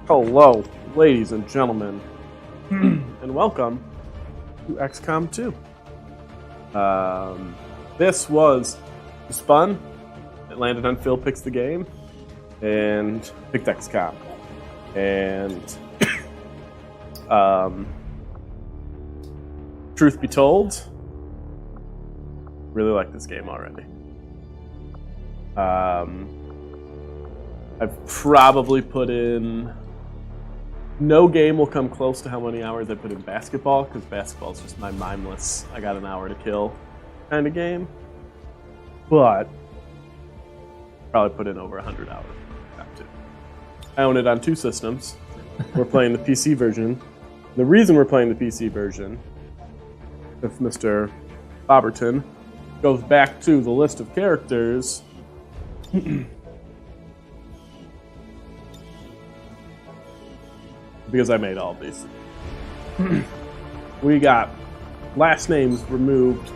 Hello, ladies and gentlemen, and welcome to XCOM 2. This was fun. It landed on Phil Picks the Game and picked XCOM. And truth be told, really like this game already. I've probably put in... No game will come close to how many hours I put in basketball, because basketball is just my mindless, I got an hour to kill kind of game. But probably put in over 100 hours. I own it on two systems. We're playing the PC version. The reason we're playing the PC version, if Mr. Boberton goes back to the list of characters, because I made all these. We got last names removed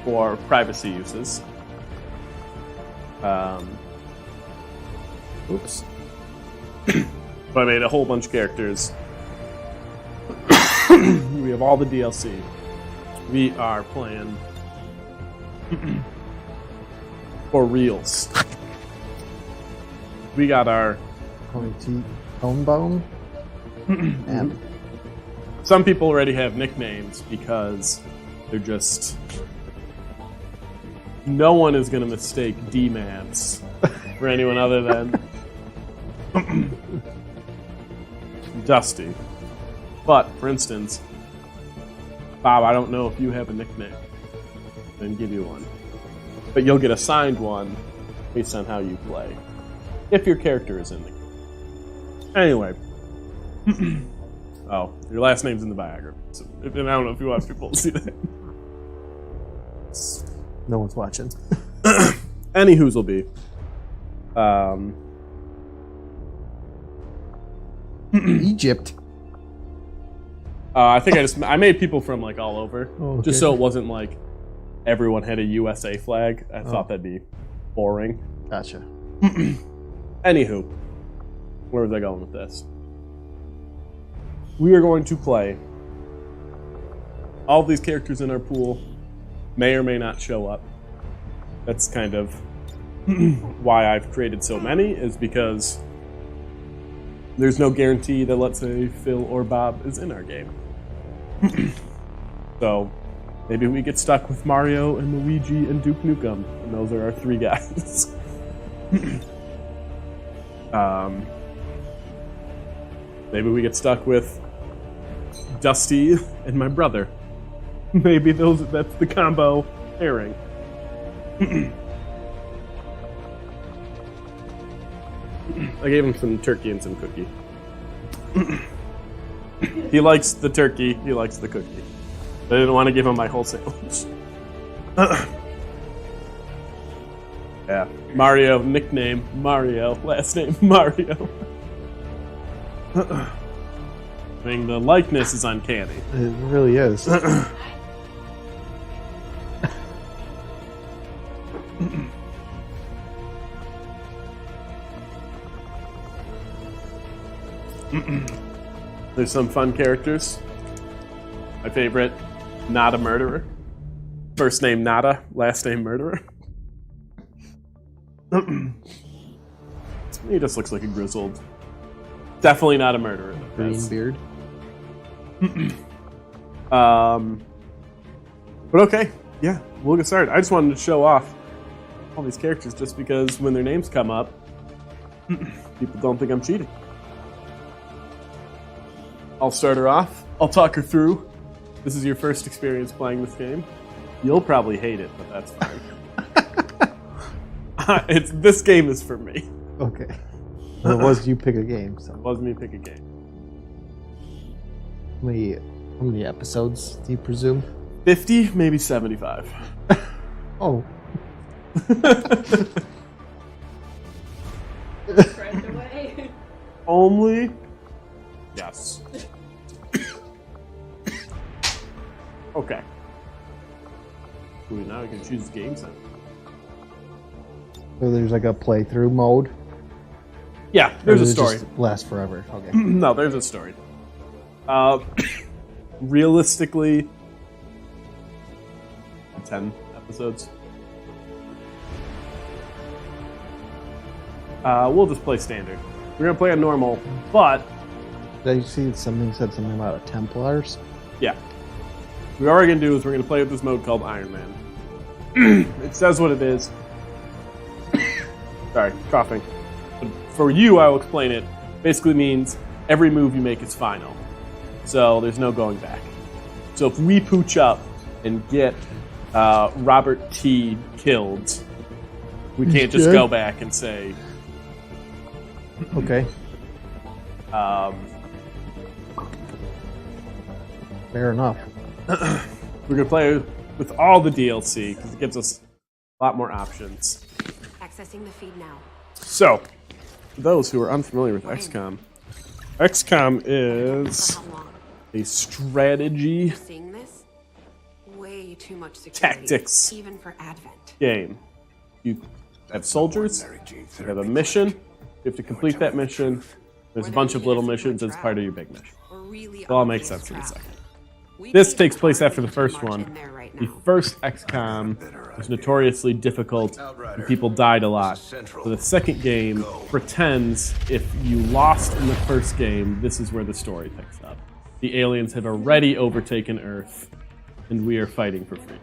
for privacy uses. Oops. So I made a whole bunch of characters. We have all the DLC. We are playing for reals. We got our Bone. And some people already have nicknames because they're just... No one is going to mistake D-Mans for anyone other than Dusty. But, for instance, Bob, I don't know if you have a nickname. Then give you one. But you'll get assigned one based on how you play. If your character is in the game. Anyway. Oh, your last name's in the biography. So, I don't know if you want people to see that. no one's watching. Any who's will be. Egypt. I think I made people from like all over, okay. Just so it wasn't like everyone had a USA flag. I thought that'd be boring. Gotcha. Anywho, where was I going with this? We are going to play. All of these characters in our pool may or may not show up. That's kind of why I've created so many, is because there's no guarantee that, let's say, Phil or Bob is in our game. So maybe we get stuck with Mario and Luigi and Duke Nukem, and those are our three guys. Maybe we get stuck with Dusty and my brother. Maybe that's the combo pairing. I gave him some turkey and some cookie. He likes the turkey, he likes the cookie. I didn't want to give him my whole sandwich. Yeah. Mario, nickname Mario, last name Mario. I mean, the likeness is uncanny. It really is. There's some fun characters. My favorite, Nada Murderer. First name Nada, last name Murderer. He just looks like a grizzled. Definitely not a murderer. Green beard. But okay, yeah, we'll get started. I just wanted to show off all these characters just because when their names come up, people don't think I'm cheating. I'll start her off. I'll talk her through. This is your first experience playing this game. You'll probably hate it, but that's fine. This game is for me. Okay. Well, it was you pick a game, so. It was me pick a game. How many episodes do you presume? 50, maybe 75. Oh. Right away. Only? Yes. Okay. Ooh, now I can choose game center. So there's like a playthrough mode. Yeah, Or there's a does it story. just last forever. Okay. No, there's a story. Realistically, 10 episodes. We'll just play standard. We're gonna play on normal, but Did I see something said something about a Templars? yeah, what we're already gonna do is we're gonna play with this mode called Iron Man. It says what it is. Sorry, coughing. But for you, I will explain it. Basically means every move you make is final. So there's no going back. So if we pooch up and get Robert T killed, we can't just dead? go back and say, Okay. Fair enough. we're going to play with all the DLC because it gives us a lot more options. Accessing the feed now. So, for those who are unfamiliar with XCOM, XCOM For is how long? a strategy Seeing this? Way too much security. Tactics. Even for Advent. game. You have soldiers, you have a mission, you have to complete that mission. There's a bunch of little missions as part of your big mission. We're really It all on makes this sense in a track. second. We This think takes it's place hard after the to first march one. in there right The now. first XCOM was notoriously difficult and people died a lot. So the second game pretends if you lost in the first game, this is where the story picks up. The aliens have already overtaken Earth, and we are fighting for freedom.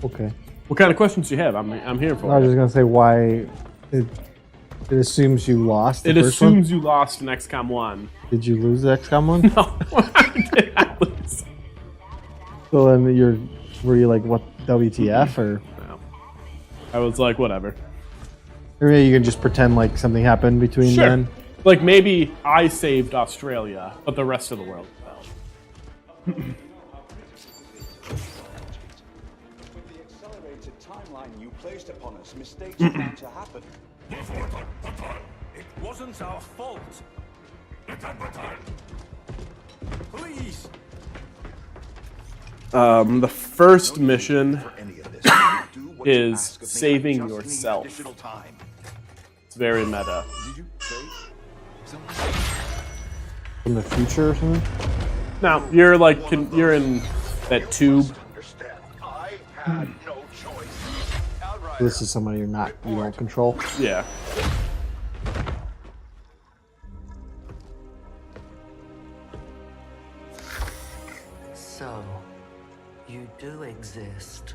Okay. What kind of questions do you have? I'm here I for was it. just gonna say why it assumes you lost. The It first one? assumes you lost in XCOM 1. Did you lose the XCOM one? No, I did not lose. So then were you like what WTF or? No. I was like, whatever. Or maybe you can just pretend like something happened between Sure. then. Like maybe I saved Australia, but the rest of the world fell. With the accelerated timeline you placed upon us, mistakes are bound to happen. It wasn't our fault. Please. The first mission Any of this, do what you is ask of me. I saving just need yourself. additional time. It's very meta. Did you say something? From the future or something? Now you're like you're in that tube. Understand? I had no choice. Outrider. This is somebody you don't control. Yeah. So, you do exist.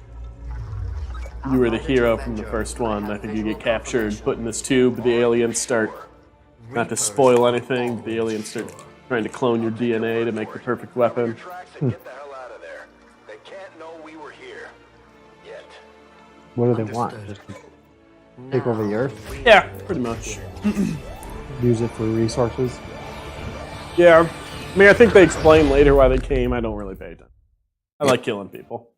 You were the hero from the first one. I think you get captured, put in this tube. The aliens start, not to spoil anything, but the aliens start trying to clone your DNA to make the perfect weapon. Tracks and get the hell out of there. They can't know we were here. Yet. What do they want? Just take over the Earth? Yeah, pretty much. Use it for resources? Yeah. I mean, I think they explain later why they came. I don't really pay attention. I like killing people.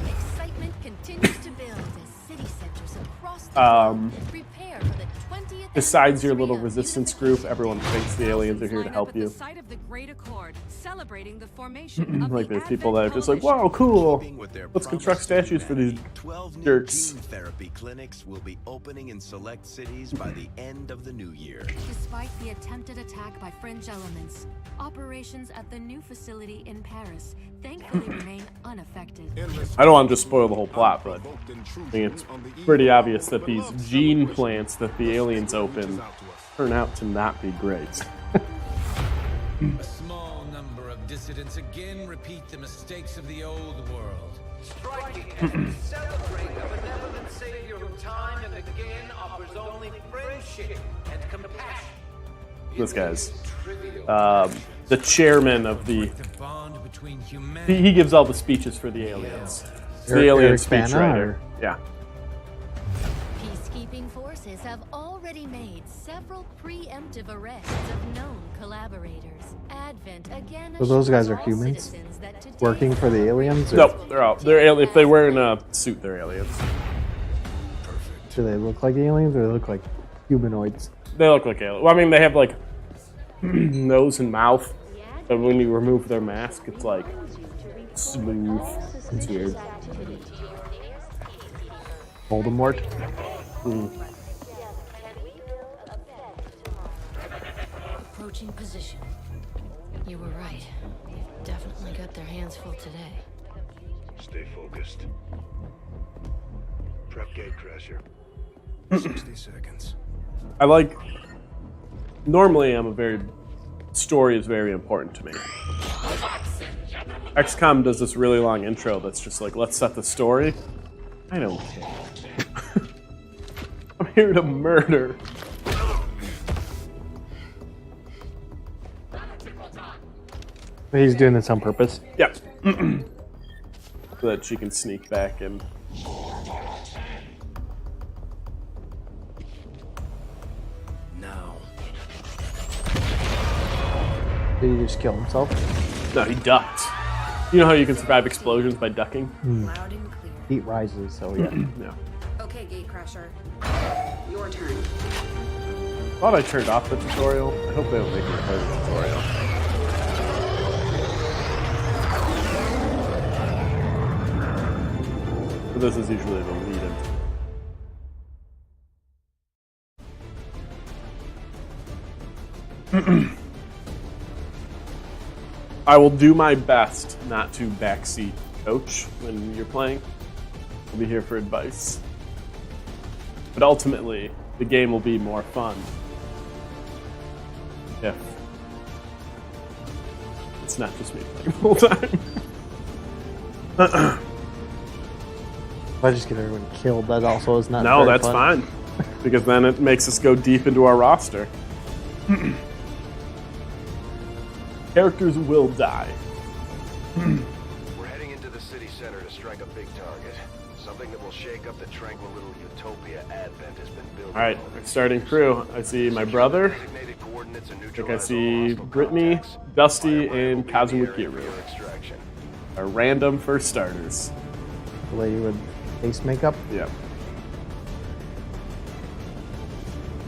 Excitement continues to build as city centers across the world prepare for the 20th Besides your little anniversary of resistance group, unification. everyone thinks the aliens are here to Line up help at you. the site of the Great Accord, celebrating the formation of Like the there's people that Advent are just like, Coalition. wow, cool. Keeping with their Let's construct promise to statues for these humanity, 12 new jerks. gene therapy clinics will be opening in select cities by the end of the new year. Despite the attempted attack by fringe elements, operations at the new facility in Paris thankfully remain unaffected. I don't want to just spoil the whole plot, but I think it's pretty obvious that these gene plants that the aliens open turn out to not be great. A small number of dissidents again repeat the mistakes of the old world. Striking as we celebrate a benevolent savior who time and again offers only friendship and compassion. This guy's the chairman of the. The bond between humanity. He gives all the speeches for the aliens. He's the Eric- alien Eric Bana, speechwriter. or- Yeah. Peacekeeping forces have already made several preemptive arrests of known collaborators. Advent again So those guys assures are all humans? citizens that today Working for the aliens? Or Nope, they're out. They're if they wear in a suit, they're aliens. do they look like aliens or they look like humanoids? They look like aliens. Well, I mean, they have like nose and mouth. The But when you remove their mask, it's like smooth. It's weird. Voldemort. Approaching position. You were right. They've definitely got their hands full today. Stay focused. Prep gatecrasher. 60 seconds. I like. Normally, story is very important to me. XCOM does this really long intro that's just like, let's set the story. I don't care. I'm here to murder. He's doing this on purpose. Yep. So that she can sneak back and. Now. Did he just kill himself? No, he ducked. You know how you can survive explosions by ducking? Loud and clear. Heat rises, so yeah. Yeah. Okay, Gatecrasher. Your turn. Thought I turned off the tutorial. I hope they don't make me play the tutorial. But this is usually the lead-in. I will do my best not to backseat coach when you're playing. I'll be here for advice. But ultimately, the game will be more fun if it's not just me playing the whole time. If I just get everyone killed, that also is not No, very that's fun. fine. Because then it makes us go deep into our roster. Characters will die. We're heading into the city center to strike a big target. Something that will shake up the tranquil little utopia Advent has been building. Alright, starting crew. I see my brother. Designated coordinates and I think I neutralize see all hostile Brittany, contacts. Dusty, Fireball and will be in the area Kazumikiru. for your extraction. Our random first starters. The lady with face makeup? Yeah.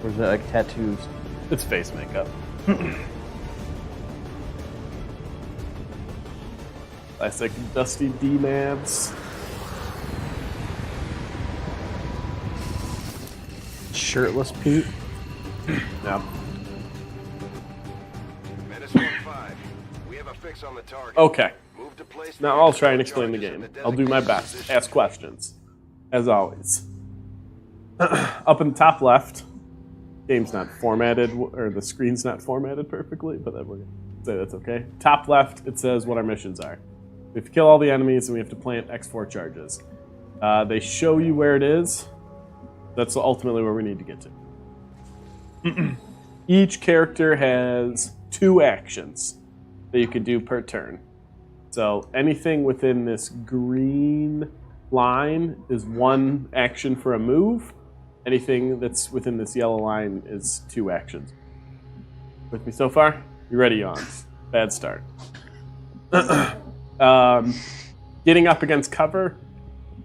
Or is it like tattoos? It's face makeup. Classic Dusty D-Mavs. Shirtless Pete? No. Menace 1-5. We have a fix on the target. Okay. Move to place Now I'll try and explain the game. I'll do my best. Ask questions. As always. Up in the top left, game's not formatted, or the screen's not formatted perfectly, but then we're going to say that's okay. Top left, it says what our missions are. We have to kill all the enemies, and we have to plant X4 charges. They show you where it is. That's ultimately where we need to get to. Each character has 2 actions that you can do per turn. So anything within this green line is 1 action for a move. Anything that's within this yellow line is 2 actions. With me so far? You ready, Yawns? Bad start. Getting up against cover,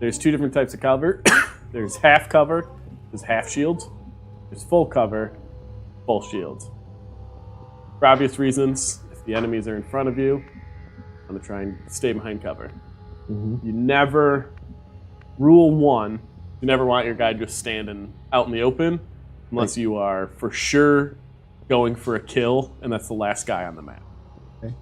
there's 2 different types of cover. There's half cover, there's half shields. There's full cover, full shields. For obvious reasons, if the enemies are in front of you, I'm going to try and stay behind cover. Mm-hmm. You never, rule 1, you never want your guy just standing out in the open unless you are for sure going for a kill, and that's the last guy on the map. Okay.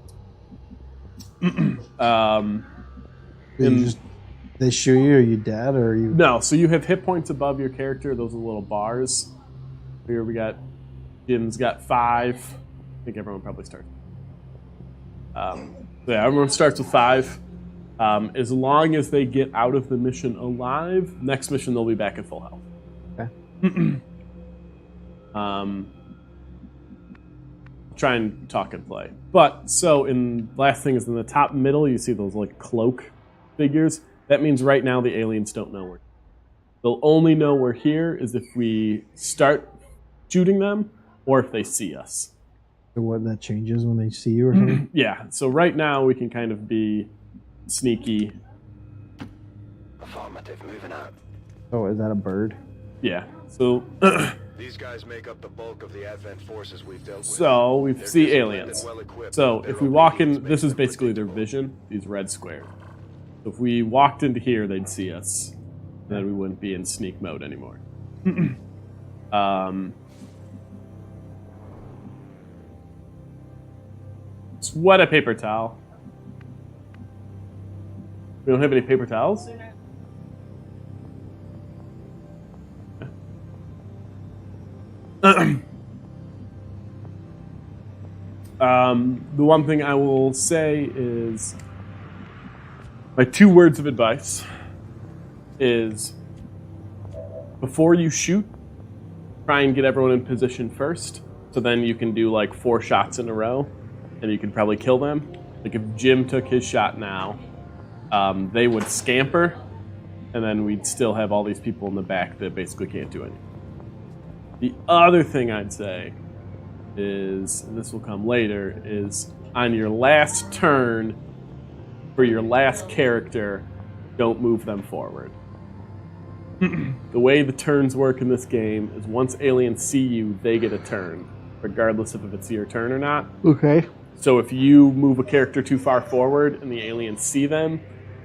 They shoot you, are you dead, or are you... No, so you have hit points above your character. Those are little bars. Here we got, Jin's got 5. I think everyone probably starts. Yeah, everyone starts with 5. As long as they get out of the mission alive, next mission they'll be back at full health. Okay. Try and talk and play. But, so, last thing is in the top middle, you see those, like, cloak figures. That means right now the aliens don't know we're. They'll only know we're here is if we start shooting them or if they see us. So what, that changes when they see you or something? Yeah, so right now we can kind of be sneaky. Affirmative, moving out. Oh, is that a bird? Yeah, so These guys make up the bulk of the Advent forces we've dealt with. So we They're see disciplined aliens. and well-equipped, So but if their we walk obedience in, makes this is them basically their predictable. vision. These red squares. So if we walked into here, they'd see us. And then we wouldn't be in sneak mode anymore. Sweat a paper towel. We don't have any paper towels? The one thing I will say is my 2 words of advice is before you shoot, try and get everyone in position first, so then you can do like 4 shots in a row, and you can probably kill them. Like if Jim took his shot now, they would scamper, and then we'd still have all these people in the back that basically can't do anything. The other thing I'd say is, and this will come later, is on your last turn for your last character, don't move them forward. The way the turns work in this game is once aliens see you, they get a turn, regardless of if it's your turn or not. Okay. So if you move a character too far forward and the aliens see them,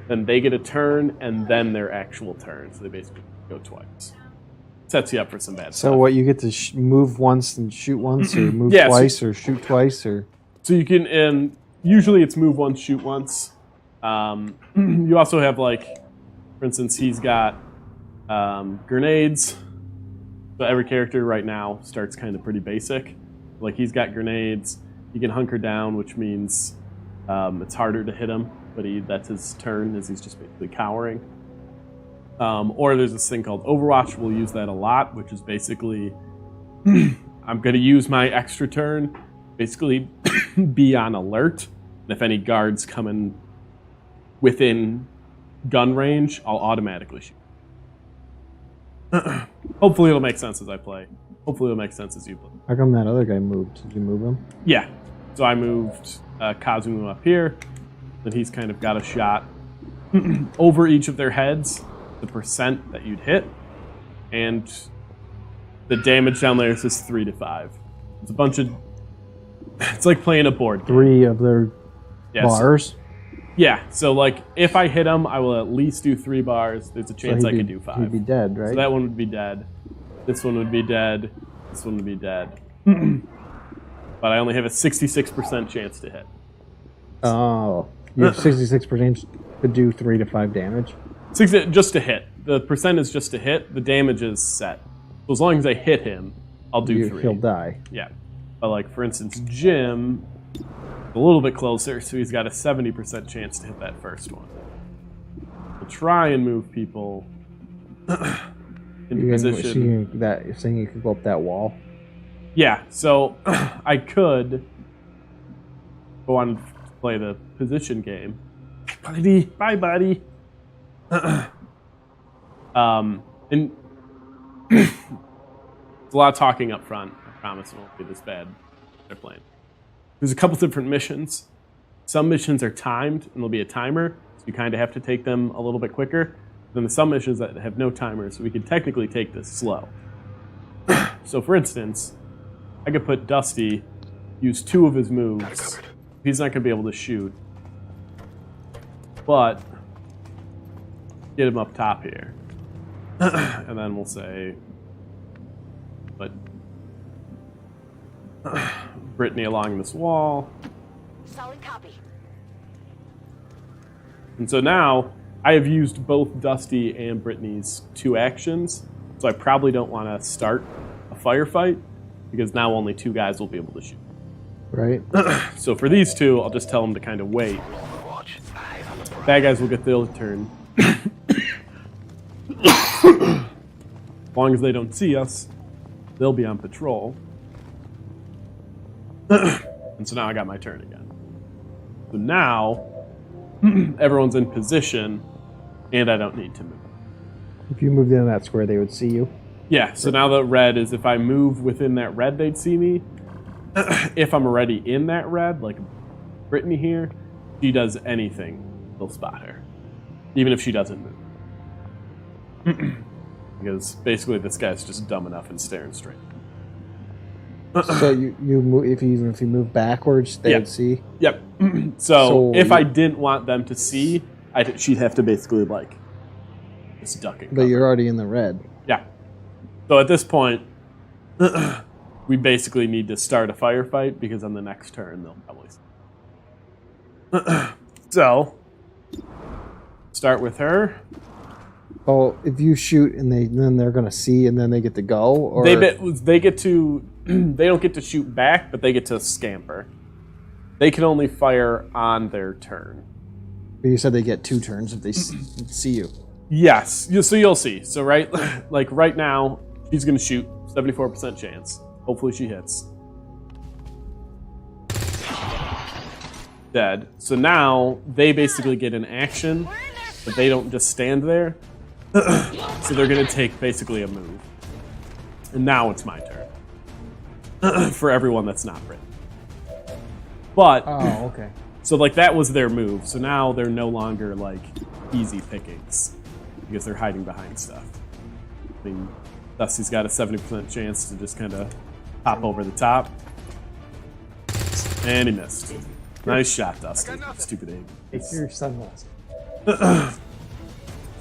then they get a turn and then their actual turn. So they basically go twice. Sets you up for some bad stuff. So what, you get to move once and shoot once, or move Yeah, so- twice, or shoot twice, or... So you can, and usually it's move once, shoot once. You also have, like, for instance, he's got grenades. So every character right now starts kind of pretty basic. Like, he's got grenades. He can hunker down, which means it's harder to hit him, but that's his turn, as he's just basically cowering. Or there's this thing called Overwatch. We'll use that a lot, which is basically I'm going to use my extra turn, basically be on alert. And if any guards come in within gun range, I'll automatically shoot. Hopefully it'll make sense as I play. Hopefully it'll make sense as you play. How come that other guy moved? Did you move him? Yeah. So I moved Kazuma up here. Then he's kind of got a shot over each of their heads, the percent that you'd hit. And the damage down there is just 3 to 5. It's a bunch of... It's like playing a board game. 3 of their bars? Yeah, so like if I hit him, I will at least do 3 bars. There's a chance I could do 5. He'd be dead, right? So that one would be dead. This one would be dead. This one would be dead. But I only have a 66% chance to hit. Oh. You have 66% to do 3 to 5 damage? Just to hit. The percent is just to hit. The damage is set. So as long as I hit him, I'll do 3. He'll die. Yeah. But like, for instance, Jim, a little bit closer, so he's got a 70% chance to hit that first one. We'll try and move people into position. You're saying you could go up that wall? Yeah, so I could go on to play the position game. Buddy, bye, buddy. And there's a lot of talking up front. I promise it won't be this bad. They're playing. There's a couple different missions. Some missions are timed, and there'll be a timer, so you kind of have to take them a little bit quicker. Then there's some missions that have no timer, so we can technically take this slow. So, for instance, I could put Dusty, use 2 of his moves. He's not going to be able to shoot. But get him up top here. And then we'll say, put Brittany along this wall. Solid copy. And so now I have used both Dusty and Brittany's 2 actions. So I probably don't want to start a firefight because now only 2 guys will be able to shoot. Right. So for these 2, I'll just tell them to kind of wait. Bad guys will get their turn. As long as they don't see us, they'll be on patrol. And so now I got my turn again. So now everyone's in position and I don't need to move. If you moved in that square, they would see you? Yeah, so now the red is if I move within that red, they'd see me. If I'm already in that red, like Brittany here, she does anything, they'll spot her. Even if she doesn't move. Because basically this guy's just dumb enough and staring straight. So you move if you move backwards, they would see. Yep. So if I didn't want them to see, she'd have to basically like just duck it. But you're already in the red. Yeah. So at this point, we basically need to start a firefight because on the next turn they'll probably see. So start with her. Oh, if you shoot and then they're gonna see and then they get to go, or They get to they don't get to shoot back, but they get to scamper. They can only fire on their turn. you said they get 2 turns if they see you. Yes, so you'll see. So like right now, she's gonna shoot 74% chance. Hopefully she hits. Dead. So now they basically get an action, but they don't just stand there. So they're gonna take basically a move. And now it's my turn. For everyone that's not Brit. But Oh, okay. so like that was their move. So now they're no longer like easy pickings because they're hiding behind stuff. I mean, Dusty's got a 70% chance to just kind of hop over the top. And he missed. Nice shot, Dusty. Stupid aim. Take your sunglasses.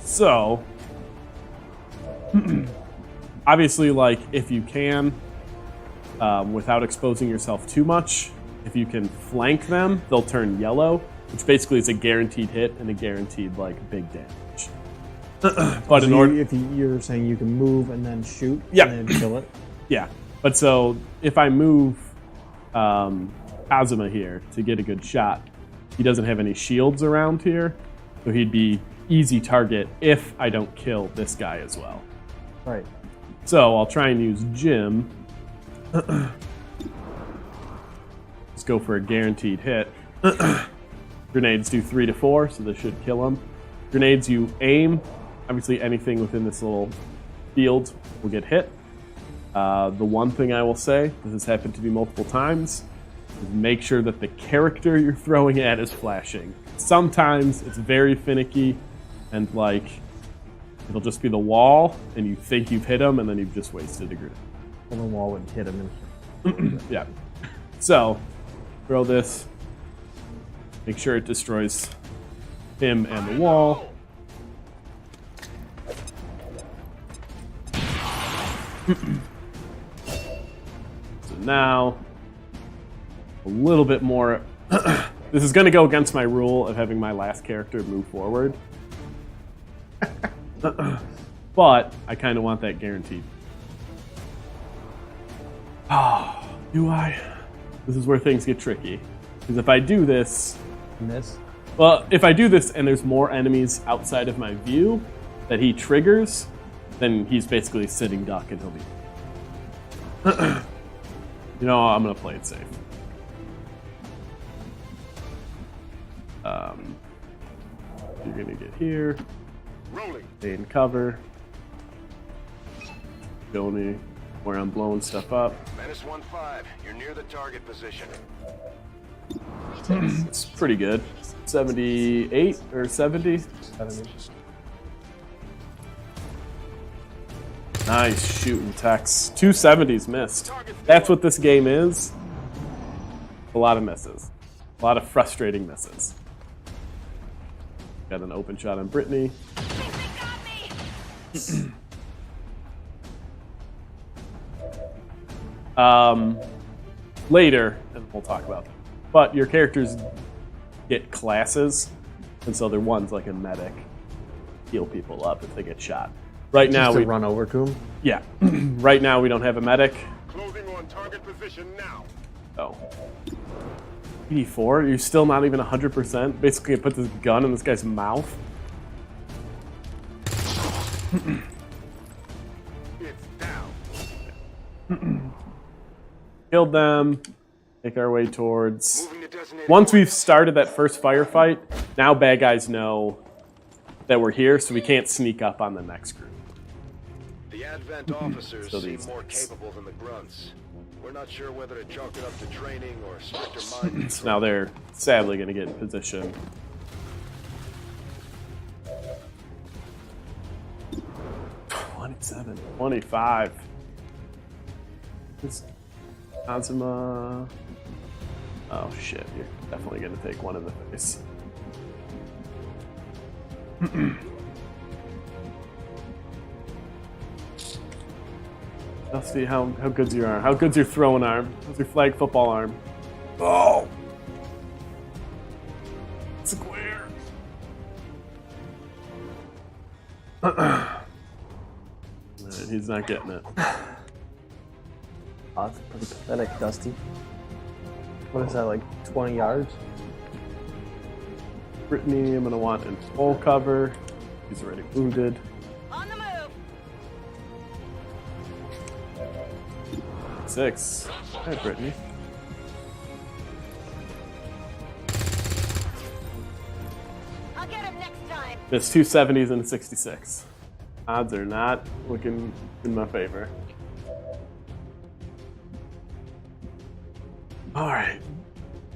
So, obviously, like, if you can, without exposing yourself too much, if you can flank them, they'll turn yellow, which basically is a guaranteed hit and a guaranteed, like, big damage. But in order... If you're saying you can move and then shoot Yeah. and then kill it. Yeah. But so, if I move Kazuma here to get a good shot, he doesn't have any shields around here, so he'd be easy target if I don't kill this guy as well. Right. So I'll try and use Jim. Let's go for a guaranteed hit. Grenades do 3 to 4, so this should kill him. Grenades you aim. Obviously anything within this little field will get hit. The one thing I will say, this has happened to me multiple times, is make sure that the character you're throwing at is flashing. Sometimes it's very finicky and like it'll just be the wall and you think you've hit him and then you've just wasted a grenade. And the wall would hit him. Yeah. So, throw this. Make sure it destroys him and the wall. So now, a little bit more. This is going to go against my rule of having my last character move forward. But I kind of want that guaranteed. Oh, do I? This is where things get tricky. Because if I do this... Miss? Well, if I do this and there's more enemies outside of my view that he triggers, then he's basically sitting duck and he'll be... You know, I'm going to play it safe. You're going to get here. Stay in cover. Joni, where I'm blowing stuff up. Menace 1-5, you're near the target position. It's pretty good. 78 or 70? 70. Nice shooting, Tex. 270s missed. That's what this game is. A lot of misses. A lot of frustrating misses. Got an open shot on Brittany. Later, and we'll talk about them. But your characters get classes, and so they're ones like a medic. Heal people up if they get shot. Right now, we run over to him. Yeah. Right now, we don't have a medic. Closing on target position now. Oh. 84? You're still not even 100%? Basically, I put this gun in this guy's mouth. It's down. Killed them. Make our way towards... Once we've started that first firefight, now bad guys know that we're here, so we can't sneak up on the next group. The Advent officers So seem these more things. capable than the grunts. We're not sure whether to chalk it up to training or stricter mind control. So now they're sadly going to get in position. 725. This Azuma. Oh shit, you're definitely gonna take one in the face. Dusty, how good's your arm? How good's your throwing arm? How's your flag football arm? Oh! Square! He's not getting it. Oh, that's pretty pathetic, Dusty. What is that, like 20 yards? Brittany, I'm gonna want in full cover. He's already wounded. On the move. 6. Hi, Brittany. I'll get him next time. There's 270s and a 66. Odds are not looking in my favor. Alright.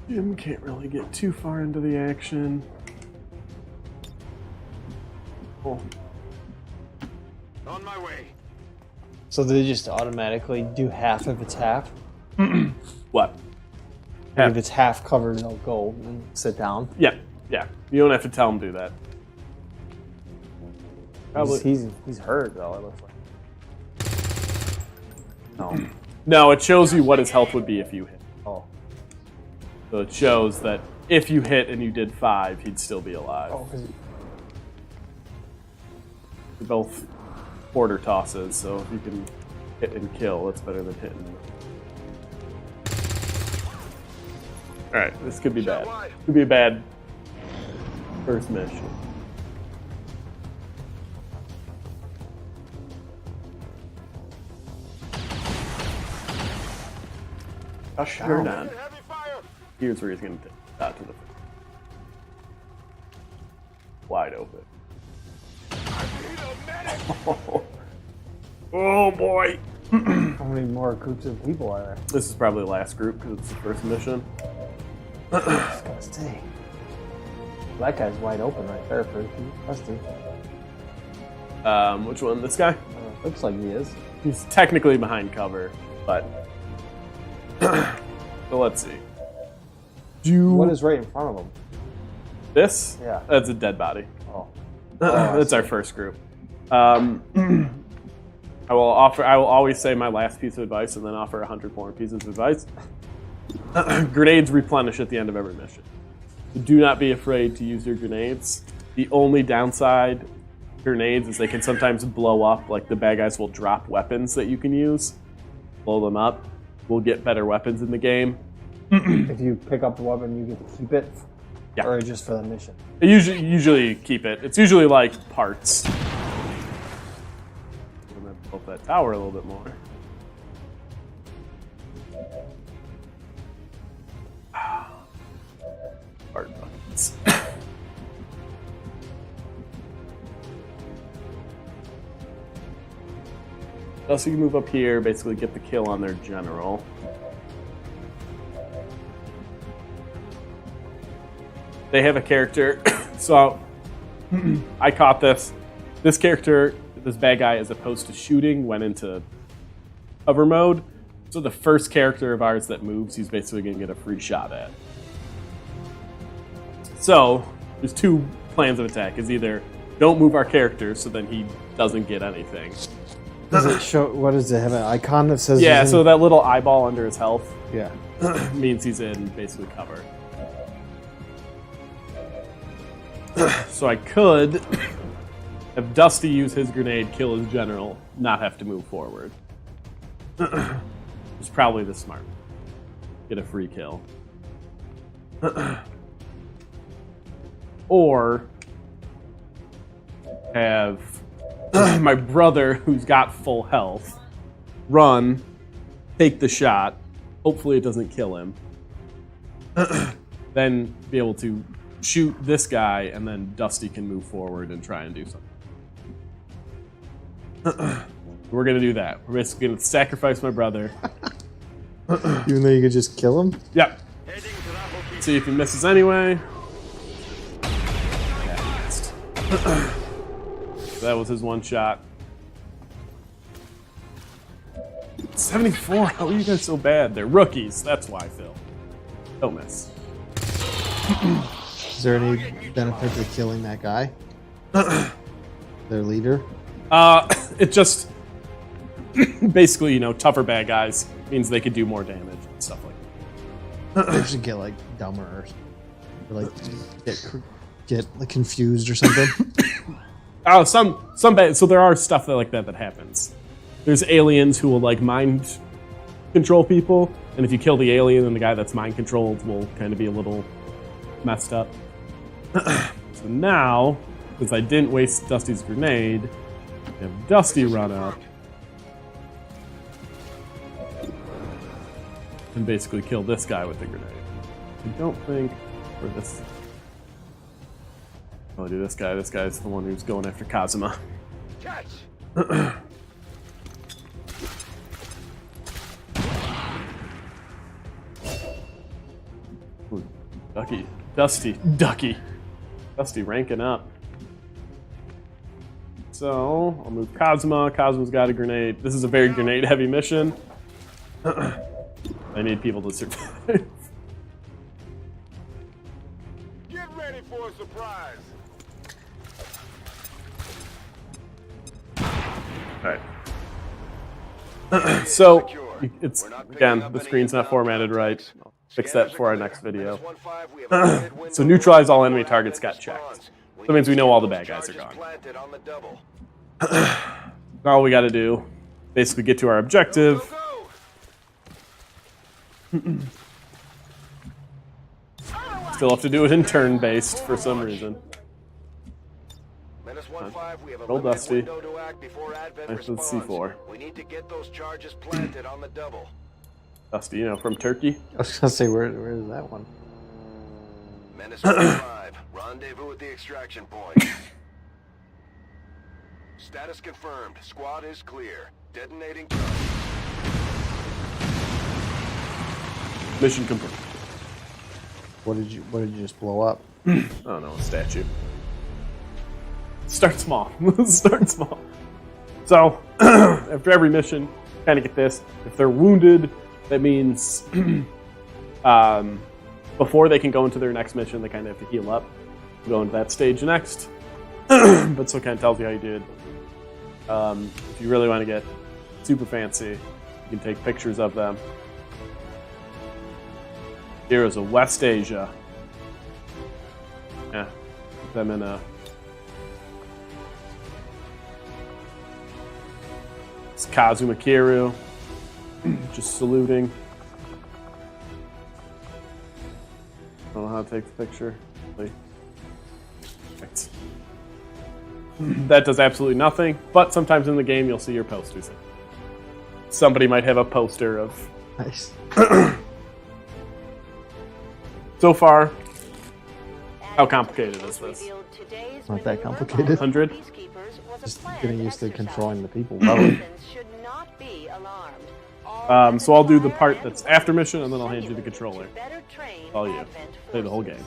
Jim can't really get too far into the action. Cool. On my way. So they just automatically do half if it's half? What? If it's half covered, they'll go and sit down. Yeah, yeah. You don't have to tell him to do that. Probably. He's hurt though, it looks like. No. No, it shows you what his health would be if you hit. Oh. So it shows that if you hit and you did 5, he'd still be alive. Oh, because They're both quarter tosses, so if you can hit and kill, it's better than hitting. Alright, this could be bad. Could be a bad first mission. You're done. Here's where he's going to take that to the wide open. Oh boy! how many more groups of people are there? This is probably the last group because it's the first mission. Disgusting. That guy's wide open right there for Dusty. Which one? This guy? Looks like he is. He's technically behind cover, but so let's see. What is right in front of him? This? Yeah. That's a dead body. Oh. That's our first group. I will always say my last piece of advice and then offer 100 more pieces of advice. Grenades replenish at the end of every mission. So do not be afraid to use your grenades. The only downside grenades is they can sometimes blow up, like the bad guys will drop weapons that you can use. Blow them up. We'll get better weapons in the game. If you pick up the weapon, you get to keep it? Yeah. Or just for the mission? Usually keep it. It's usually like parts. I'm gonna build that tower a little bit more. Part buckets. So you can move up here, basically get the kill on their general. They have a character, so I caught this. This character, this bad guy, as opposed to shooting, went into cover mode. So the first character of ours that moves, he's basically going to get a free shot at. So there's 2 plans of attack. Is either don't move our character, so then he doesn't get anything. Does it show? What does it have? An icon that says? Yeah, so that little eyeball under his health yeah means he's in basically cover. So I could have Dusty use his grenade, kill his general, not have to move forward. It's probably the smart. Get a free kill. Or have my brother, who's got full health, run, take the shot. Hopefully it doesn't kill him. Then be able to shoot this guy, and then Dusty can move forward and try and do something. We're going to do that. We're basically going to sacrifice my brother. Even though you could just kill him? Yep. See if he misses anyway. Yeah, he missed. That was his one shot. 74. How are you guys so bad? They're rookies. That's why, Phil. Don't miss. Is there any benefit to killing that guy? Their leader? It just basically, you know, tougher bad guys means they could do more damage and stuff like that. They should get like dumber or like get like confused or something. Oh, some bad. So there are stuff that like that happens. There's aliens who will like mind control people, and if you kill the alien, then the guy that's mind controlled will kind of be a little messed up. So now, since I didn't waste Dusty's grenade, I have Dusty run up and basically kill this guy with the grenade. I don't think for this. Oh, do this guy. This guy's the one who's going after Kazuma. Catch! Ooh, Dusty ranking up. So I'll move Kazuma. Kazuma's got a grenade. This is a very grenade-heavy mission. I need people to survive. Get ready for a surprise! Alright. So, it's, again, the screen's not formatted right. I'll fix that for our next video. So neutralize all enemy targets got checked. That means we know all the bad guys are gone. All we gotta do, basically get to our objective. Still have to do it in turn-based for some reason. Roll Dusty. Nice with C4. We need to get those charges planted on the double. Dusty, you know, from Turkey. I was gonna say, where is that one? Menace 1-5. Rendezvous at the extraction point. Status confirmed. Squad is clear. Detonating. Mission complete. What did you just blow up? Oh no, a statue. Start small. Start small. So, after every mission, kind of get this. If they're wounded, that means before they can go into their next mission, they kind of have to heal up. Go into that stage next. But so it kind of tells you how you did. If you really want to get super fancy, you can take pictures of them. Heroes of West Asia. Yeah, put them in a. It's Kazuma Kiryu, just saluting. I don't know how to take the picture. Right. That does absolutely nothing, but sometimes in the game you'll see your posters. Somebody might have a poster of. Nice. So far, how complicated is this? Not that complicated. 100? Just getting used to controlling the people. So I'll do the part that's after mission, and then I'll hand you the controller. All you. Play the whole game.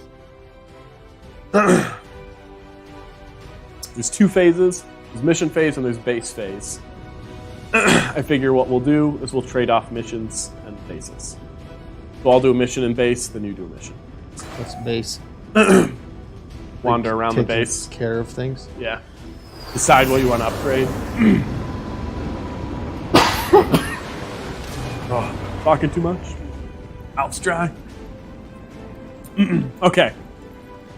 There's two phases. There's mission phase and there's base phase. I figure what we'll do is we'll trade off missions and bases. So I'll do a mission in base, then you do a mission. What's base? Wander around the base. Care of things? Yeah. Decide what you want to upgrade. Oh, talking too much. Mouth's dry. Okay.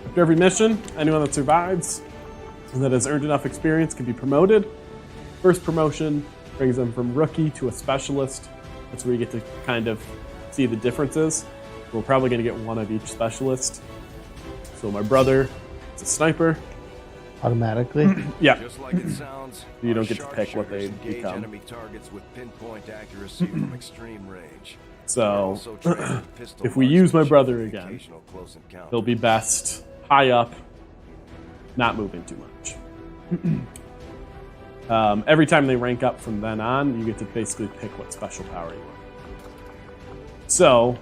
After every mission, anyone that survives and that has earned enough experience can be promoted. First promotion brings them from rookie to a specialist. That's where you get to kind of see the differences. We're probably going to get one of each specialist. So my brother is a sniper. Automatically? Yeah. Just like it sounds, You don't get to pick what they become. enemy targets with pinpoint accuracy from extreme range. So if we use my brother again, he'll be best high up, not moving too much. Every time they rank up from then on, you get to basically pick what special power you want. So,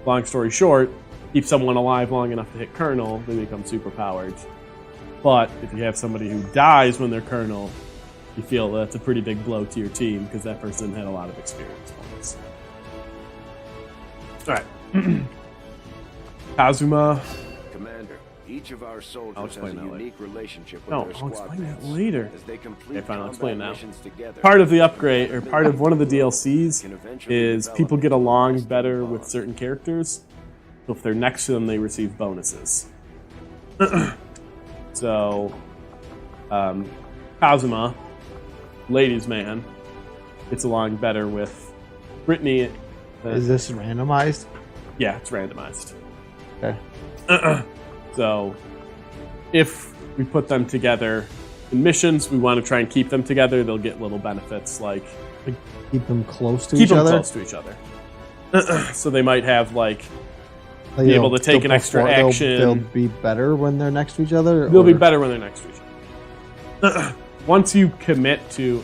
long story short, keep someone alive long enough to hit Colonel, they become super powered. But if you have somebody who dies when they're Colonel, you feel that's a pretty big blow to your team because that person had a lot of experience points. All right. Kazuma. Commander, each of our I'll soldiers has a explain that later. unique relationship with No, their I'll squad explain that mates. later. As they complete Okay, fine, I'll combat explain now. missions together, Part of the upgrade, or part of one of the DLCs, can eventually is develop people get a along lasting better bond. with certain characters. So if they're next to them, they receive bonuses. So, Kazuma, ladies' man, gets along better with Brittany. Is this randomized? Yeah, it's randomized. Okay. So, if we put them together in missions, we want to try and keep them together. They'll get little benefits like Keep them close to keep each them other. close to each other. So they might have like Like, be able to take an extra action. They'll be better when they're next to each other. they'll be or- better when they're next to each other. Once you commit to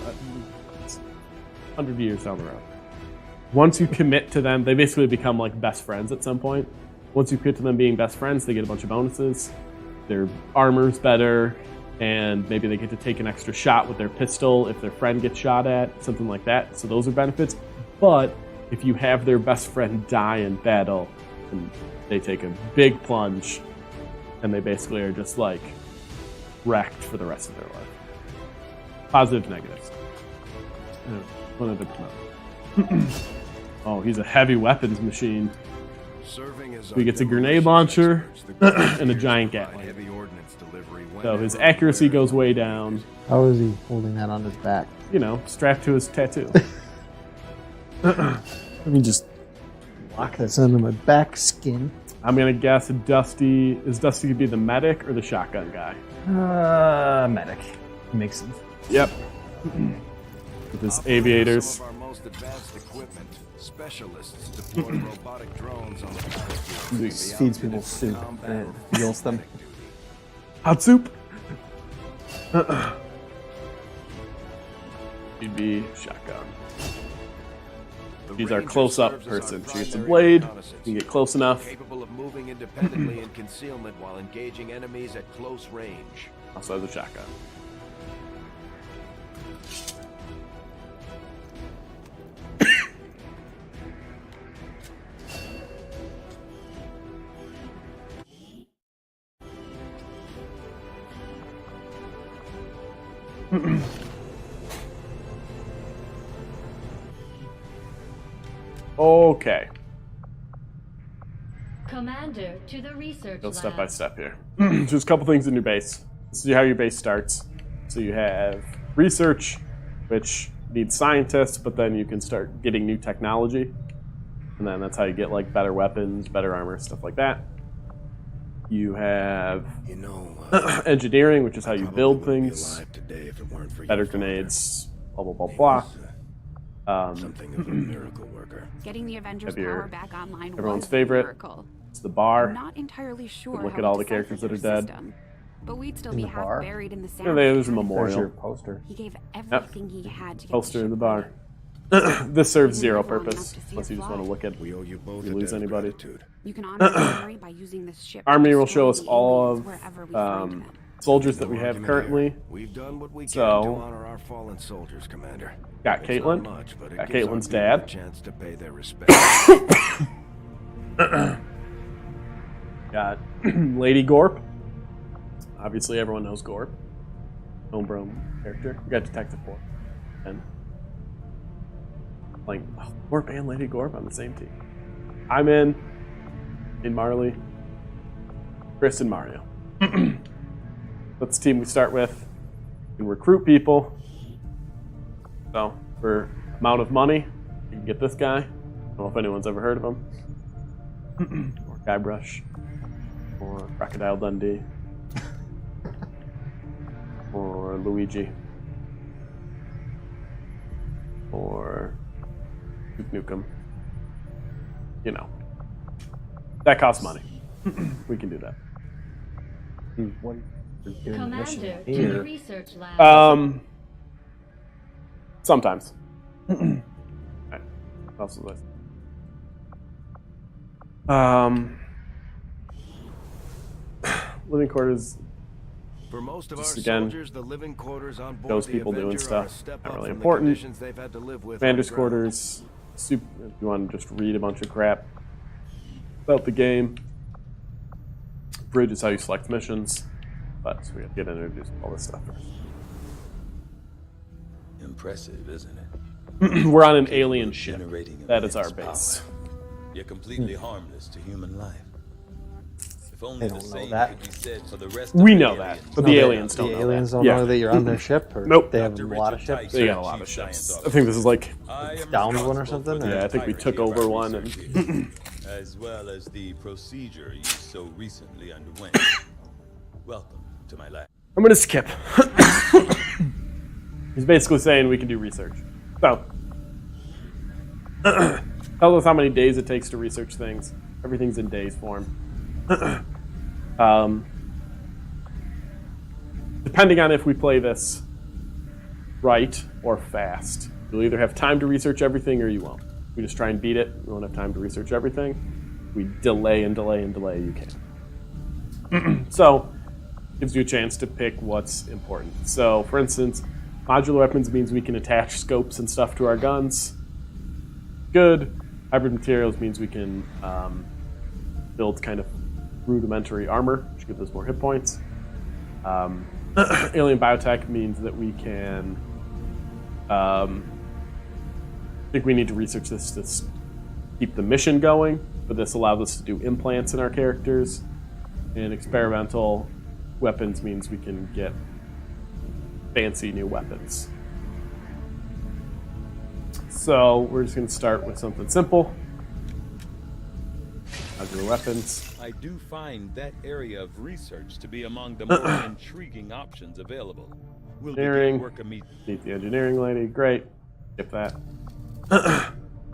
100 years down the road, once you commit to them, they basically become like best friends at some point. Once you commit to them being best friends, they get a bunch of bonuses. Their armor's better, and maybe they get to take an extra shot with their pistol if their friend gets shot at, something like that. So those are benefits. But if you have their best friend die in battle, and they take a big plunge, and they basically are just like wrecked for the rest of their life. Positives, negatives. One of the oh, he's a heavy weapons machine. Serving as He gets a artillery grenade launcher experts, the and a Grenadiers giant provide Gatling. heavy ordnance delivery So whenever his and accuracy wherever goes way down. How is he holding that on his back? You know, strapped to his tattoo. Let me just lock this under my back skin. I'm gonna guess Dusty gonna be the medic or the shotgun guy. Medic. Makes sense. Yep. With his aviators. Some of our most advanced equipment. Specialists deploy robotic drones on the battlefield. He feeds people soup and heals them. Hot soup. He'd be shotgun. She's our close-up person. She gets a blade. You can get close enough. Capable of moving independently in concealment while engaging enemies at close range. Also has a shotgun. Okay, Commander, to the research go lab. step by step here. There's a couple things in your base. This is how your base starts. So you have research, which needs scientists, but then you can start getting new technology. And then that's how you get like better weapons, better armor, stuff like that. You have engineering, which is how you build things. Better grenades, blah, blah, blah, blah. Something of a miracle worker. Getting the Avengers Have your- power back online everyone's was a favorite. miracle. It's the bar. I'm not entirely sure. Look how at all we the characters that are deciphered dead. your system, but we'd still In be the half bar? buried in the sand. Yeah, there's a There's memorial. your poster. He gave everything he had to get Poster the in the ship bar. ready. This serves Isn't zero live long enough purpose, to see unless it you just want to fly. look at We owe you both you a lose debt of anybody. gratitude. You can honor the memory by using this ship. to Army will destroy show us the all aliens of wherever we find them. soldiers that we No have argument currently. here. We've done what we can So- to honor our fallen soldiers, Commander. Got It's not Caitlyn. much, but it Got gives our Caitlyn's people dad. a chance to pay their respects. Got Lady Gorp. Obviously, everyone knows Gorp. Homegrown character. We got Detective Gorp. And like Gorp and Lady Gorp on the same team. I'm in Marley, Chris, and Mario. That's the team we start with. We can recruit people. So for amount of money, you can get this guy. I don't know if anyone's ever heard of him. Or Guybrush. Or Crocodile Dundee. Or Luigi. Or Duke Nukem. You know. That costs money. We can do that. Commander, to the research lab. Sometimes. Alright. What else was this? Living quarters. For most of Just our again, soldiers, the living quarters on board shows the people doing Avenger stuff. are a step Not up really from important. the conditions they've had to live with on Commander's the ground. quarters. If you want to just read a bunch of crap about the game. Bridge is how you select missions. But so we have to get introduced to all this stuff first. Impressive, isn't it? We're on an alien ship. Generating That is our immense base. power. You're completely harmless to human life. If only They the don't know same that. could be said for the rest We of the know that, aliens. but No, the they- aliens don't the know aliens that. don't Yeah. know that you're on their ship, or Nope. they have Dr. a lot of Richard ships. They got a lot of ships. I think this is like, I am downed one or responsible something, for or- the yeah, I think we entirety took of over our one research and here, as well as the procedure you so recently underwent. Welcome to my lab. I'm gonna skip. He's basically saying we can do research. So, tell us how many days it takes to research things. Everything's in days form. Depending on if we play this right or fast, you'll either have time to research everything or you won't. We just try and beat it. We won't have time to research everything. We delay and delay and delay. You can. So, gives you a chance to pick what's important. So, for instance, modular weapons means we can attach scopes and stuff to our guns. Good. Hybrid materials means we can build kind of rudimentary armor, which gives us more hit points. Alien biotech means that we can. I think we need to research this to keep the mission going, but this allows us to do implants in our characters. And experimental weapons means we can get fancy new weapons. So we're just going to start with something simple. Modular weapons. I do find that area of research to be among the more intriguing options available. We'll Engineering. begin work immediately. Meet the engineering lady. Great. Skip that.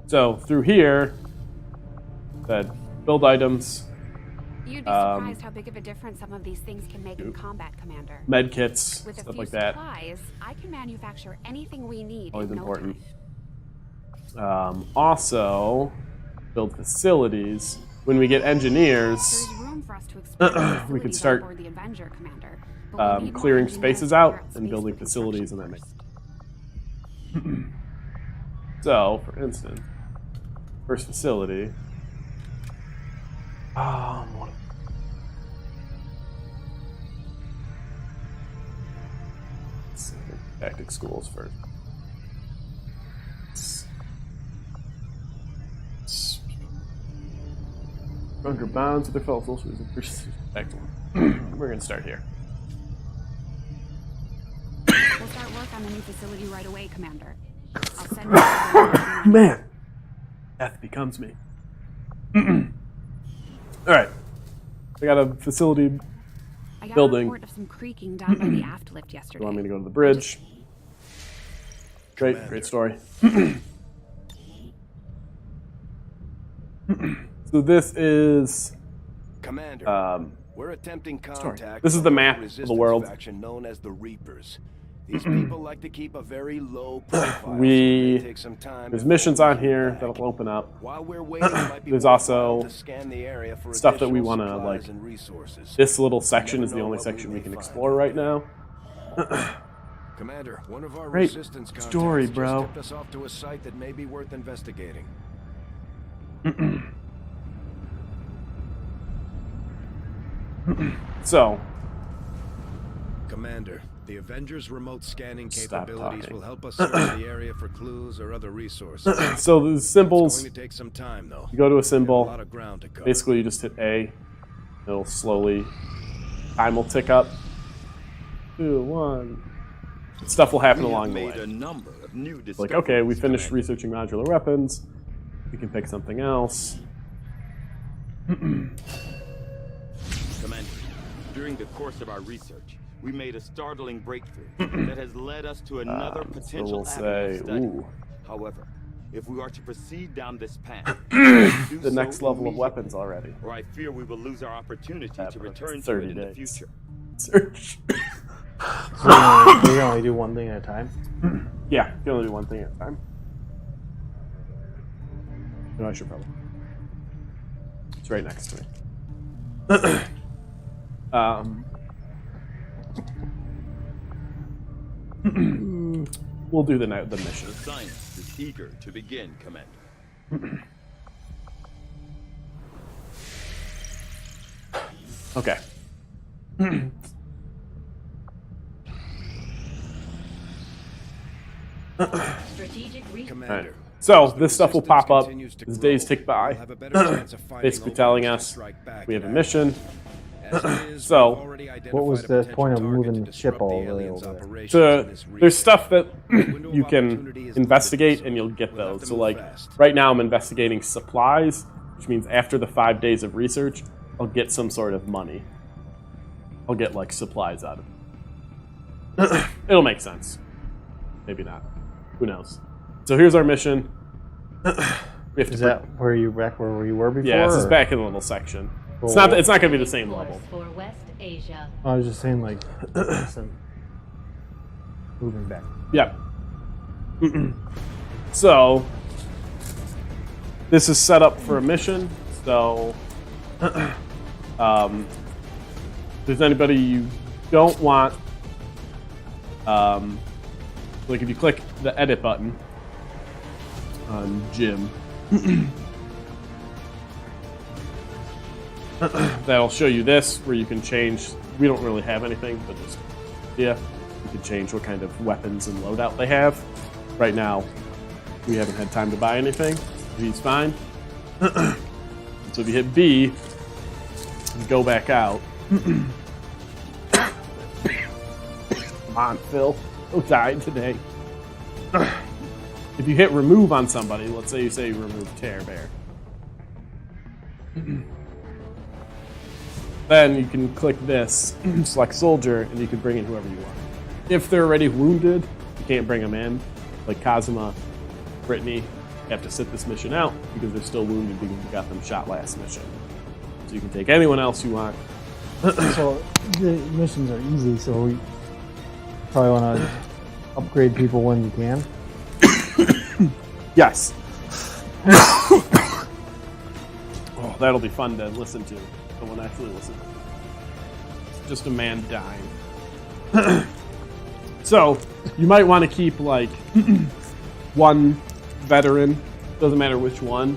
So through here, said build items, You'd be surprised how big of a difference some of these things can make in combat, Commander. med kits, With a stuff few like that. supplies, I can manufacture anything we need Always in important. no time. Also, build facilities. When we get engineers, There's room for us to expand the we can facilities start on board the Avenger, Commander. But we need more clearing engineers spaces to out clear out and space building for facilities and that construction makes. So, for instance, first facility. What- let's see, tactic schools first. Stronger bonds with their fellow soldiers. Excellent. We're gonna start here. We'll start work on the new facility right away, Commander. I'll send you Man, death becomes me. All right, I got a facility. I got building. a report of some creaking down by the aft lift yesterday. You want me to go to the bridge? Great, great story. So this is Commander, we're attempting contact. This is with the a map of the resistance world. faction known as the Reapers. These people like to keep a very low profile. so We they take some time there's before missions we on get here back. that'll open up. While we're waiting, it might be There's worthwhile also to scan the area for stuff that we additional want to supplies like. and resources. This little section never is the know only what section we we may can find. explore right now. Commander, one of our Great resistance contacts story, just bro. tipped us off to a site that may be worth investigating. So, Commander, the Avengers' remote scanning Stop capabilities talking. will help us search the area for clues or other resources. so the It's symbols. going to take some time, though. You go to a We have symbol. a lot of ground to cover. Basically, you just hit A. It'll slowly. Time will tick up. 2, 1. Stuff will happen along the way. a number of new Like, okay, we finished researching modular weapons. We can pick something else. Commander, during the course of our research, we made a startling breakthrough that has led us to another So potential we'll avenue of say, study. ooh, However, if we are to proceed down this path, the next level of weapons already. or I fear we will lose our opportunity to but return it's to 30 it in the days. future. Search. So we only do one thing at a time. Yeah, you can only do one thing at a time. No, I should probably. It's right next to me. We'll do the mission. The science is eager to begin, Commander. Okay. Alright. So this stuff will pop up as days tick by, basically telling us we have a mission. So What was the point of moving the ship all the way over there? there's stuff that you can investigate and you'll get those. So like right now I'm investigating supplies, which means after the 5 days of research, I'll get some sort of money. I'll get like supplies out of it. It'll make sense. Maybe not. Who knows? So here's our mission. Is that where you back where you were before? Yeah, this is back in the little section. It's not going to be the same level. For West Asia. I was just saying, like, moving back. Yeah. So this is set up for a mission. So if there's anybody you don't want, like if you click the edit button on Jim, that'll show you this where you can change. We don't really have anything, but just you can change what kind of weapons and loadout they have. Right now, we haven't had time to buy anything. B's fine. So if you hit B and go back out. Come on, Phil. Don't die today. If you hit remove on somebody, let's say you remove Tear Bear. Then you can click this, select soldier, and you can bring in whoever you want. If they're already wounded, you can't bring them in. Like Kazuma, Brittany, you have to sit this mission out because they're still wounded because you got them shot last mission. So you can take anyone else you want. So the missions are easy, so we probably want to upgrade people when you can. Yes. Oh, that'll be fun to listen to. Someone actually listen. It's just a man dying. So you might want to keep like one veteran, doesn't matter which one,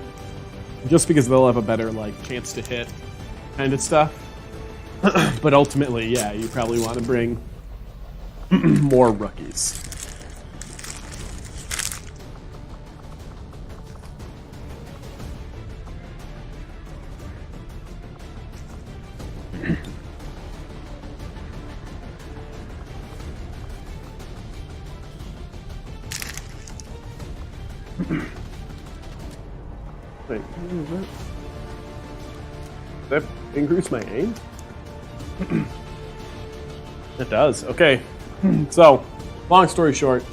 just because they'll have a better like chance to hit kind of stuff. But ultimately, yeah, you probably want to bring more rookies. Wait, what is that? Does that increase my aim? It does. Okay. So, long story short,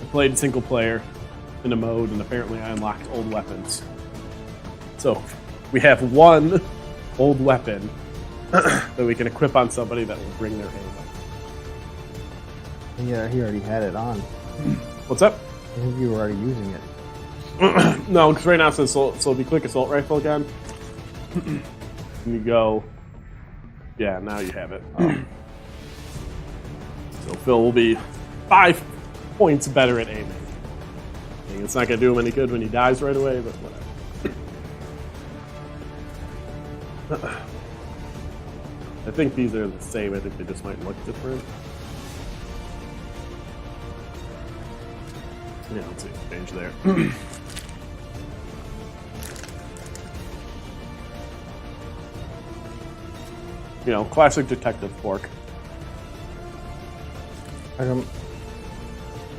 I played single player in a mode, and apparently I unlocked old weapons. So, we have one old weapon that we can equip on somebody that will bring their aim up. Yeah, he already had it on. What's up? I think you were already using it. No, because right now it says so if you click assault rifle again, and you go, yeah, now you have it. So Phil will be 5 points better at aiming. I think it's not going to do him any good when he dies right away, but whatever. I think these are the same. I think they just might look different. Yeah, let's see. Change there. You know, classic detective pork.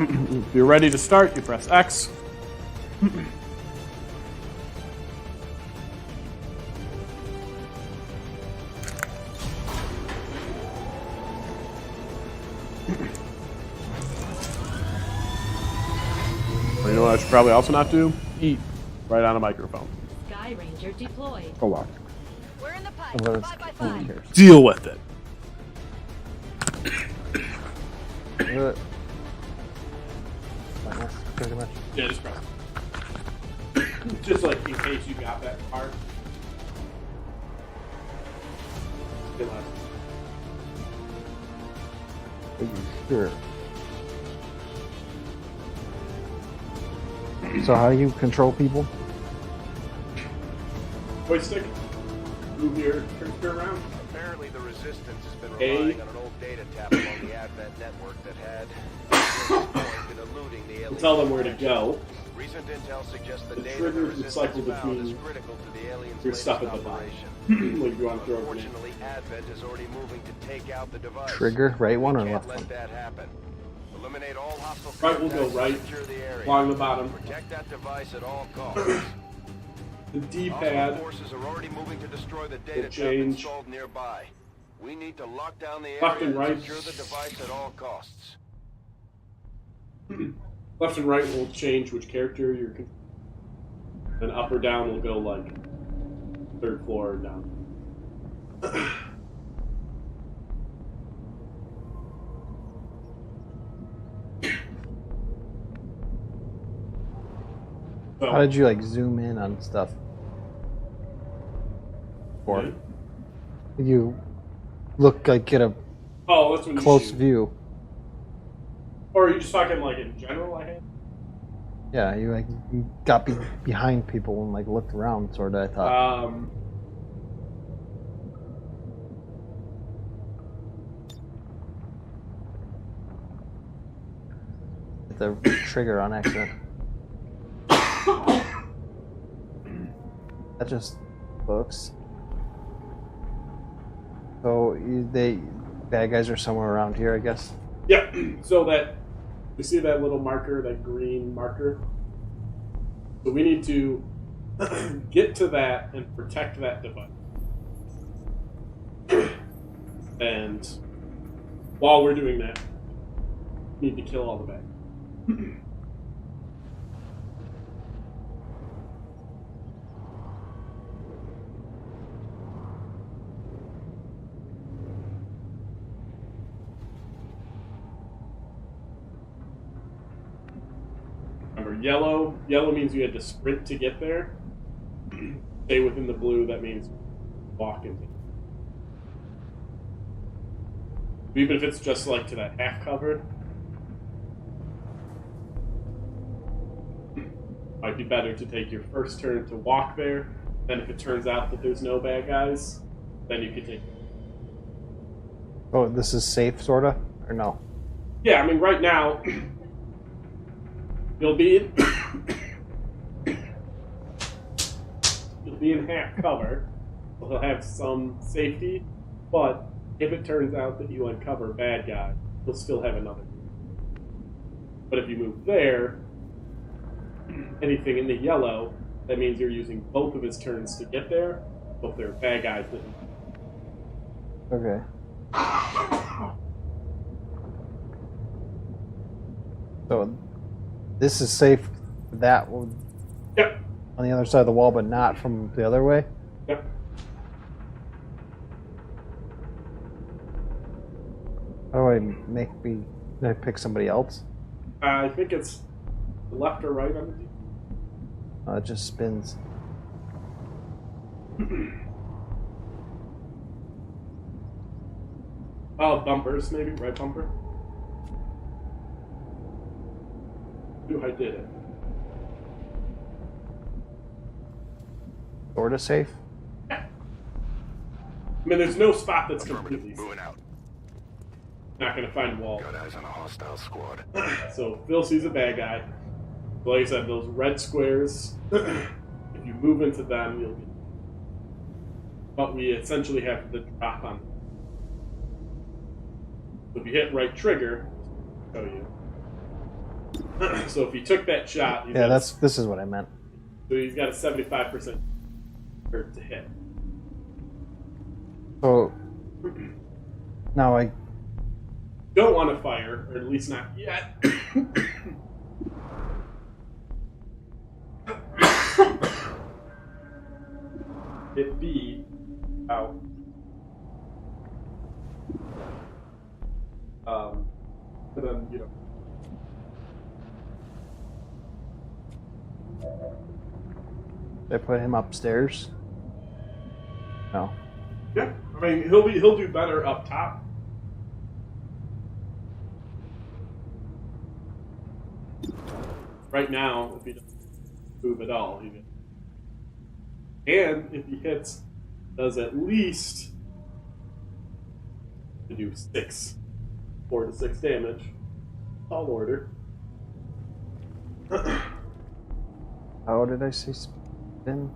If you're ready to start, you press X. You know what I should probably also not do? Eat right on a microphone. Sky Ranger deployed. Oh wow. We're in the pipe. Well, 5 by 5. Deal with it. Pretty much. Yeah, just press. Just like in case you got that part. Good luck. Sure. So how do you control people? Joystick. Move your trigger around. Apparently the Resistance has been A. relying on an old data tap along the Advent network that had been eluding the alien. Tell them where to go. Recent intel suggests the The data trigger the can Resistance cycle found is between critical to the aliens' your stuff latest at the bottom. operation. Like you want to throw it in. Unfortunately, Advent is already moving to take out the device. Trigger, right one or Can't left let one? that happen. Eliminate all hostile Right, we'll go contacts right, and secure the area. along the bottom. Protect that device at all costs. The D-pad. Hostile forces are already moving to destroy the will data tap change. installed nearby. We need to lock down the area Left and right. and secure the device at all costs. Left and right will change which character you're. Then up or down will go like third floor or down. How did you like zoom in on stuff? Or you look like get a Oh, that's when you close shoot. view. Or are you just talking like in general? I had. Yeah, you like you got behind people and like looked around, sort of. I thought. Hit the trigger on accident. That just looks. So they bad guys are somewhere around here, I guess. Yep. So that you see that little marker, that green marker. So we need to get to that and protect that device. And while we're doing that, we need to kill all the bad guys. Remember, yellow means you had to sprint to get there. Stay within the blue, that means walk into it. Even if it's just like to that half covered, might be better to take your first turn to walk there. Then if it turns out that there's no bad guys, then you can take. Oh, this is safe, sorta, or no? Yeah, I mean, right now you'll be in half cover. So he'll have some safety, but if it turns out that you uncover a bad guy, he'll still have another. But if you move there, anything in the yellow, that means you're using both of his turns to get there. But if there are bad guys that. Okay. So this is safe. That will. Yep. On the other side of the wall, but not from the other way. Yep. How do I make me? Can I pick somebody else? I think it's left or right on the. It just spins. Oh, bumpers maybe, right bumper. Ooh, I did it. Sorta safe. I mean, there's no spot that's completely safe. Moving out. Not gonna find a wall. Got eyes on a hostile squad. So Phil sees a bad guy. Like I said, those red squares. If you move into them, you'll get. But we essentially have the drop on. So if you hit right trigger, show you. So if you took that shot, Yeah, this is what I meant. So he's got a 75% to hit. So now I Don't want to fire, or at least not yet. Hit B. Out. And then, you know. Did I put him upstairs? No. Yeah, I mean he'll do better up top. right now, if he doesn't move at all, he gets. And if he hits, does at least to do 4 to 6 damage. Tall order. How did I say spin?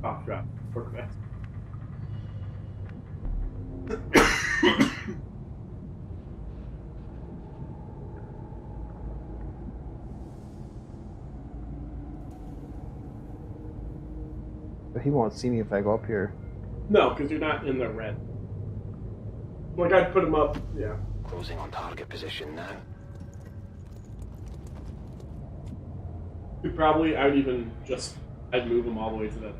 Off drop. Work fast. But he won't see me if I go up here. No, because you're not in the red. Like, I'd put him up, yeah. Closing on target position now. I'd move him all the way to that.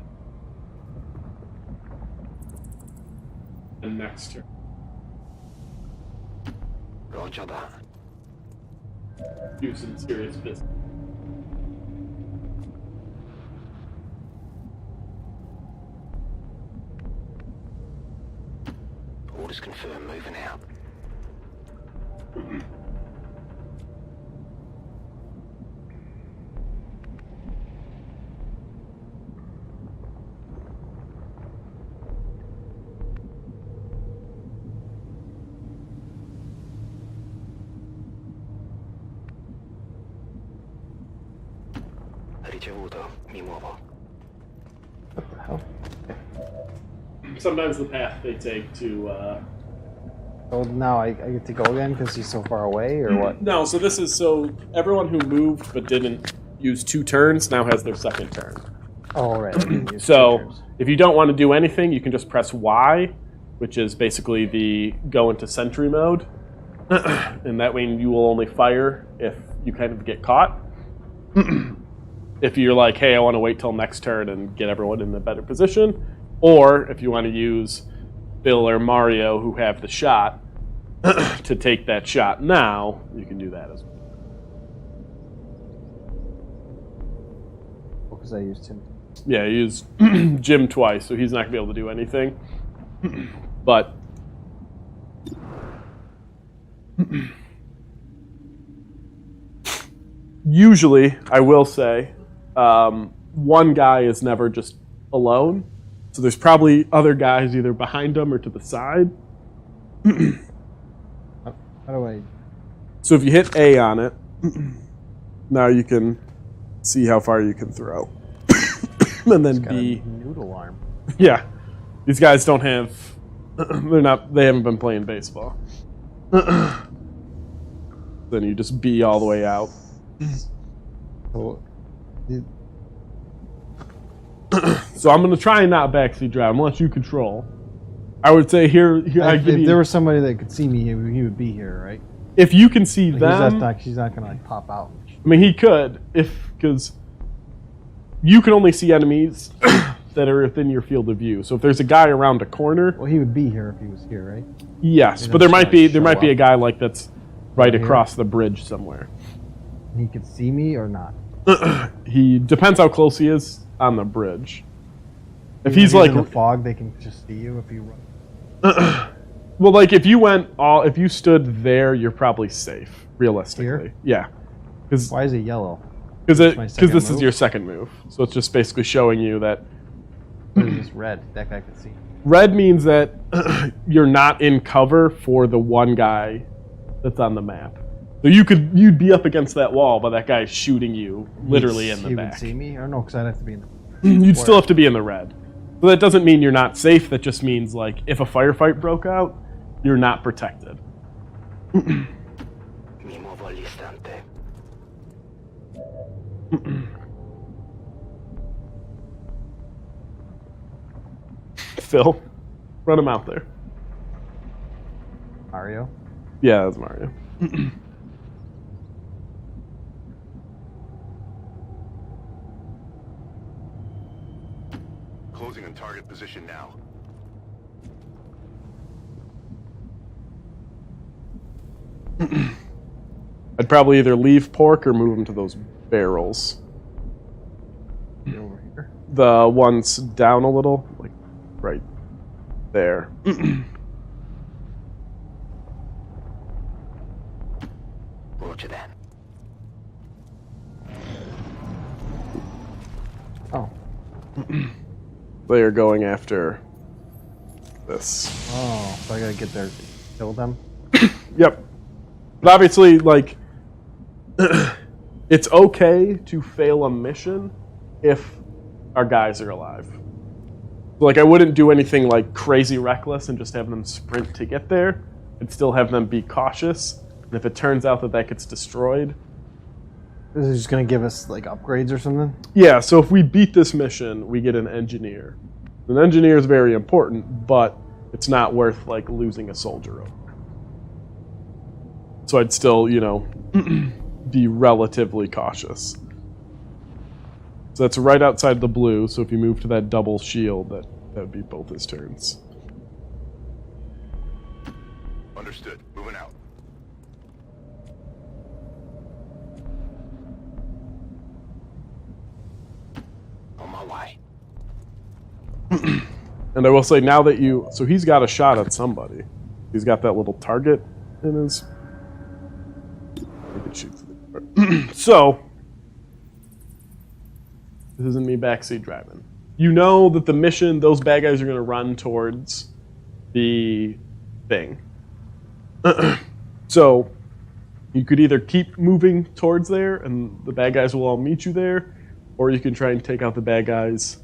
And next turn. Roger that. Do some serious business. Orders confirmed, moving out. Ricevuto, mi muovo. What the hell? Sometimes the path they take to, So now I get to go again because he's so far away, or what? No, so this is so everyone who moved but didn't use 2 turns now has their second turn. Oh, right. So if you don't want to do anything, you can just press Y, which is basically the go into sentry mode. And that way you will only fire if you kind of get caught. If you're like, hey, I want to wait till next turn and get everyone in a better position. Or if you want to use Bill or Mario, who have the shot, to take that shot now, you can do that as well. Because I used him. Yeah, you used Jim twice, so he's not going to be able to do anything. But usually, I will say, one guy is never just alone. So there's probably other guys either behind him or to the side. How do I... So if you hit A on it, now you can see how far you can throw. And then B... noodle arm. Yeah. These guys don't have... They haven't been playing baseball. Then you just B all the way out. So, so I'm going to try and not backseat drive unless you control. I would say here if there was somebody that could see me, he would be here, right? If you can see Like, them... He's not going to like pop out. I mean, he could, because you can only see enemies that are within your field of view. So if there's a guy around a corner... Well, he would be here if he was here, right? Yes, but there might be a guy like that's right across the bridge somewhere. He could see me or not? He depends how close he is on the bridge. If Even he's like in the fog, they can just see you if you run. Well, like if you stood there, you're probably safe, realistically. Here? Yeah. Why is it yellow? Because this is your second move, so it's just basically showing you that. Or is this red? That guy could see. Red means that you're not in cover for the one guy that's on the map. So you'd be up against that wall, but that guy's shooting you literally in the he back. Would see me, or no? Because I'd have to be in the. You'd still have to be in the red. So that doesn't mean you're not safe. That just means like if a firefight broke out, you're not protected. Mi muovo all'istante. Phil, run him out there. Mario? Yeah, that's Mario. Closing on target position now. I'd probably either leave Pork or move him to those barrels. Over here. The ones down a little, like right there. Roger that. Oh. They are going after this. Oh, so I gotta get there to kill them? Yep. But obviously, like, it's okay to fail a mission if our guys are alive. Like, I wouldn't do anything like crazy reckless and just have them sprint to get there. I'd still have them be cautious. And if it turns out that gets destroyed... This is just gonna give us, like, upgrades or something? Yeah, so if we beat this mission, we get an engineer. An engineer is very important, but it's not worth, like, losing a soldier over. So I'd still, you know, be relatively cautious. So that's right outside the blue, so if you move to that double shield, that would be both his turns. Understood. Moving out. On my way. And I will say, now that you... So he's got a shot at somebody. He's got that little target in his... So, this isn't me backseat driving. You know that the mission, those bad guys are going to run towards the thing. So, you could either keep moving towards there and the bad guys will all meet you there, or you can try and take out the bad guys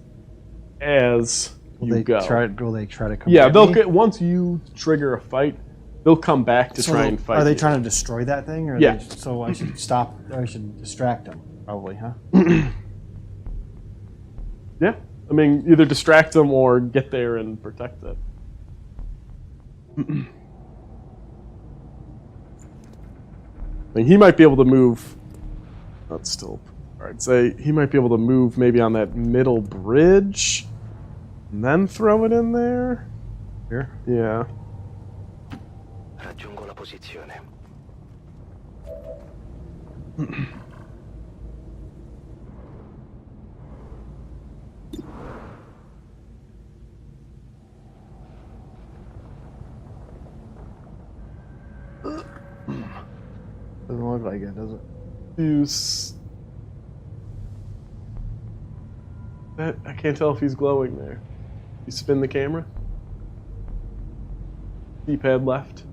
as you go. Will they try to come Yeah, at they'll me? get, once you trigger a fight, they'll come back to try and fight. Are they you. trying to destroy that thing? Or Yeah. So I should stop, I should distract them, probably, huh? Yeah. I mean, either distract them or get there and protect it. I mean, he might be able to move... That's still... Alright, say he might be able to move maybe on that middle bridge and then throw it in there. Here? Yeah. Raggiungo la posizione. Doesn't look like it, does it? I can't tell if he's glowing there. You spin the camera. D-pad left.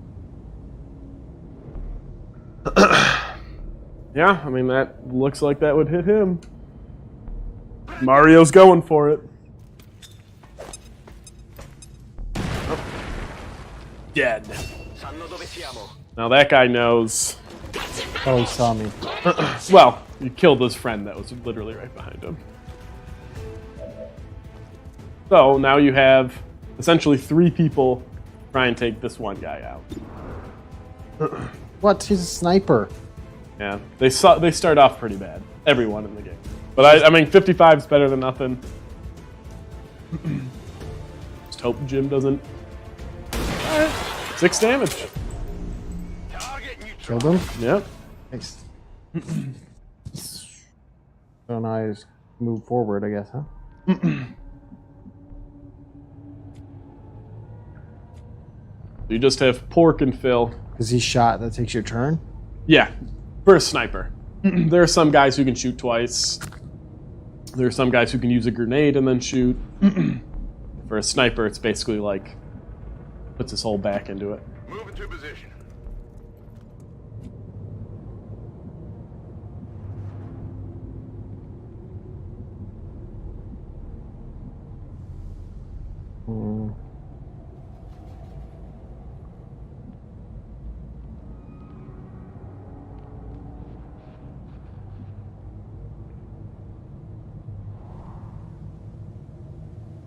Yeah, I mean, that looks like that would hit him. Mario's going for it. Oh. Dead. Now that guy knows. Oh, he saw me. Well, you killed his friend that was literally right behind him. So now you have essentially 3 people try and take this one guy out. What? He's a sniper. Yeah, they start off pretty bad. Everyone in the game. But I mean, 55 is better than nothing. Just hope Jim doesn't... Alright, 6 damage. Killed him? Yep. Nice. So now I just move forward, I guess, huh? You just have Pork and Phil. Because he's shot, that takes your turn? Yeah, for a sniper. There are some guys who can shoot twice. There are some guys who can use a grenade and then shoot. For a sniper, it's basically like puts his whole back into it. Move into position.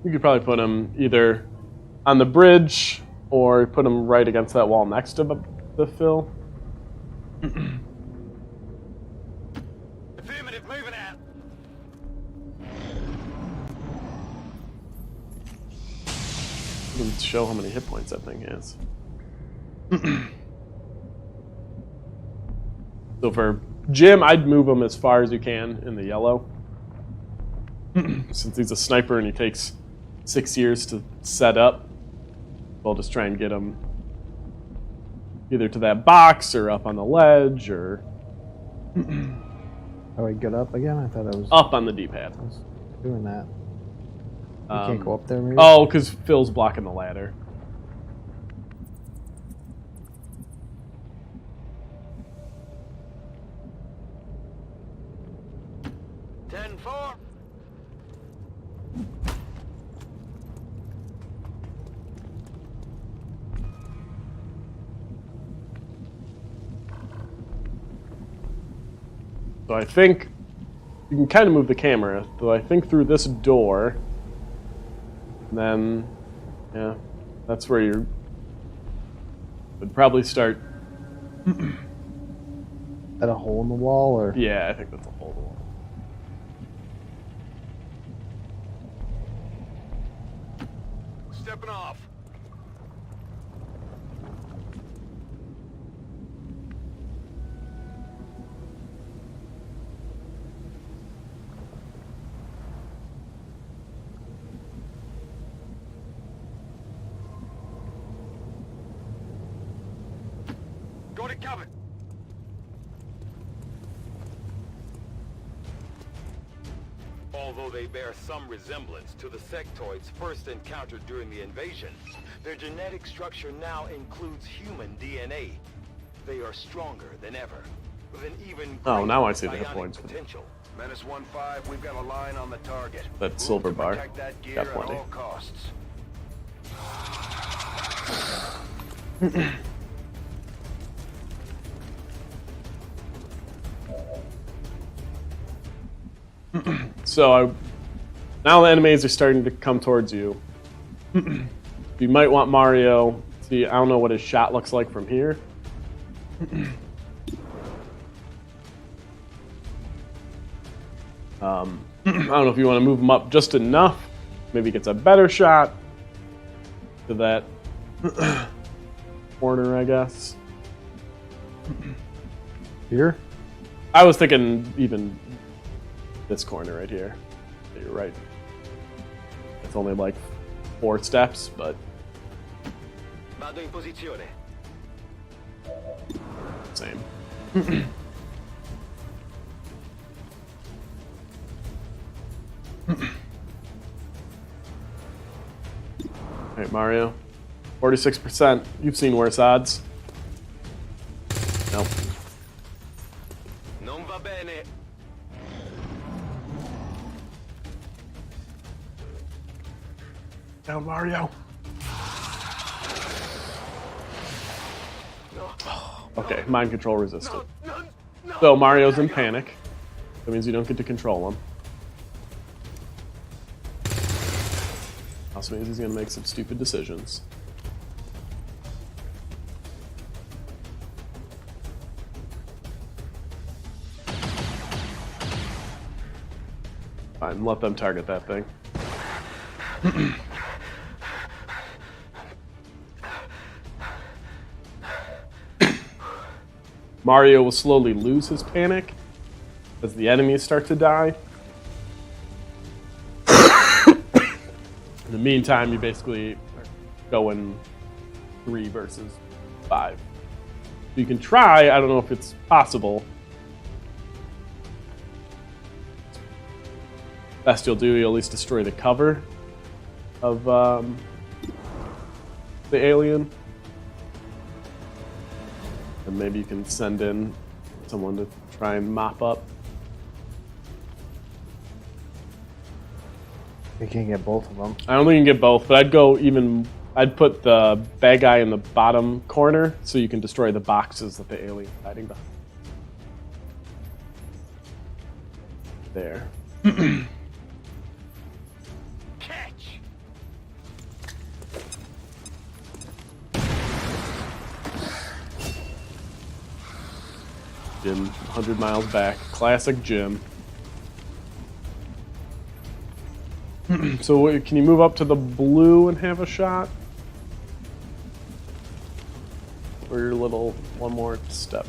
You could probably put him either on the bridge or put him right against that wall next to the Phil. Affirmative, moving out. Doesn't show how many hit points that thing has. So for Jim, I'd move him as far as you can in the yellow. since he's a sniper and he takes 6 years to set up, we'll just try and get him either to that box or up on the ledge or How do I get up again? I thought I was up on the D-pad. doing that. You can't go up there, maybe? Oh, because Phil's blocking the ladder. So I think you can kind of move the camera. So I think through this door, and then, yeah, that's where you would probably start. At a hole in the wall, or? Yeah, I think that's a hole in the wall. Stepping off. Go to cover. Although they bear some resemblance to the sectoids first encountered during the invasion, their genetic structure now includes human DNA. They are stronger than ever, with an even Oh, now I see the hit psionic points. potential. Menace 1-5, we've got a line on the target. That Move silver to bar. protect that gear Got at plenty. all costs. So now the enemies are starting to come towards you. You might want Mario. See, I don't know what his shot looks like from here. I don't know if you want to move him up just enough. Maybe he gets a better shot to that corner, I guess. Here? I was thinking even this corner right here. You're right. It's only like 4 steps, but Vado in posizione. same. Alright, Mario. 46%. You've seen worse odds. Nope. Non va bene. Down, Mario. Okay, mind control resisted. So Mario's in panic. That means you don't get to control him. Also means he's gonna make some stupid decisions. Fine, let them target that thing. Mario will slowly lose his panic as the enemies start to die. In the meantime, you basically are going 3 versus 5. You can try, I don't know if it's possible. Best you'll do, you'll at least destroy the cover of the alien. And maybe you can send in someone to try and mop up. You can't get both of them. I don't think you can get both, but I'd put the bad guy in the bottom corner so you can destroy the boxes that the alien's hiding behind. There. Catch. Jim, 100 miles back. Classic Jim. So can you move up to the blue and have a shot? Or your little one more step?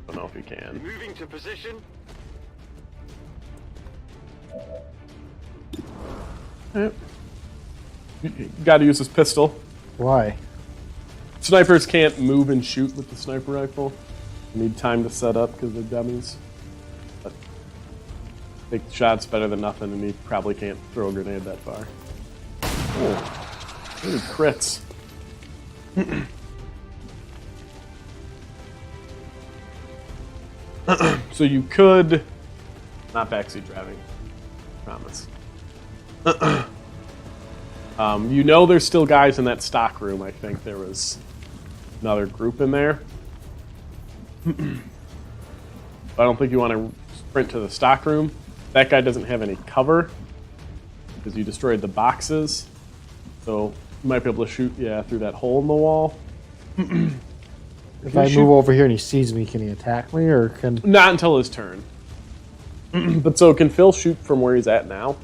I don't know if you can. Moving to position. Got to use his pistol. Why? Snipers can't move and shoot with the sniper rifle. You need time to set up because they're dummies. But take the shots better than nothing, and he probably can't throw a grenade that far. Oh, really crits. So you could not backseat driving, promise. You know there's still guys in that stock room. I think there was another group in there. I don't think you want to sprint to the stock room. That guy doesn't have any cover because you destroyed the boxes. So you might be able to shoot, through that hole in the wall. If I move over here and he sees me, can he attack me, or can... Not until his turn. But so can Phil shoot from where he's at now?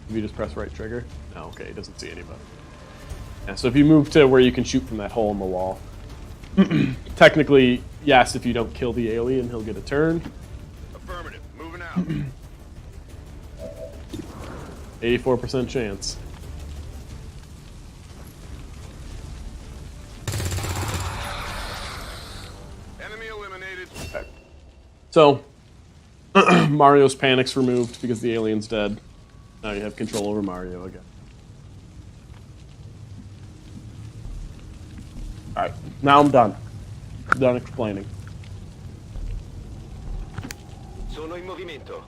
If you just press right trigger? No, okay, he doesn't see anybody. Yeah, so if you move to where you can shoot from that hole in the wall. Technically, yes, if you don't kill the alien, he'll get a turn. Affirmative. Moving out. 84% chance. Enemy eliminated. Okay. So, Mario's panic's removed because the alien's dead. Now you have control over Mario again. Alright, now I'm done. Done explaining. Sono in movimento.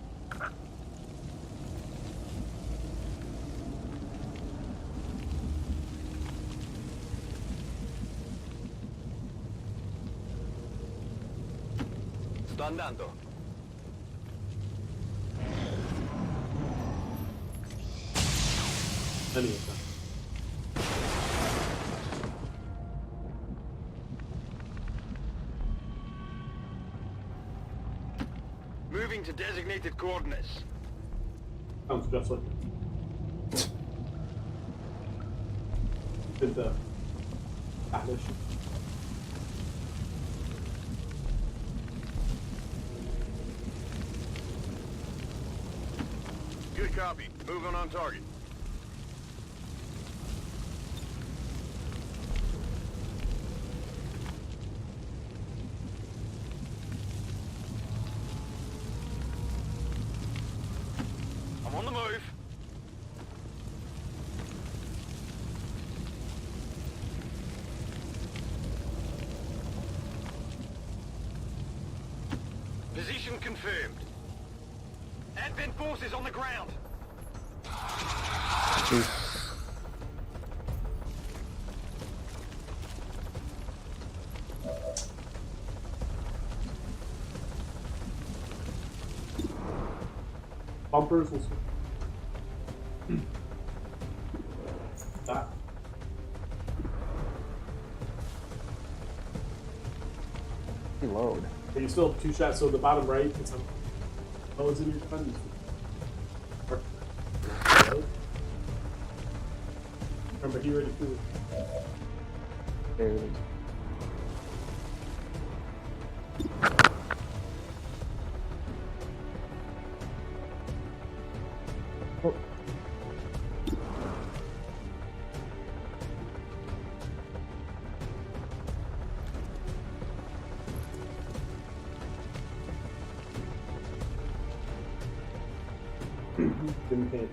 Sto andando. Any of them. Moving to designated coordinates. Sounds just like it. Did the Atlas. Good copy. Moving on target. I'm on the move. Position confirmed. Advent forces on the ground. Bumpers will that. Reload. But you still have 2 shots, so the bottom right, it's on. Oh, it's in your gun. Remember, he already threw it. There it is. Oh. Didn't hit.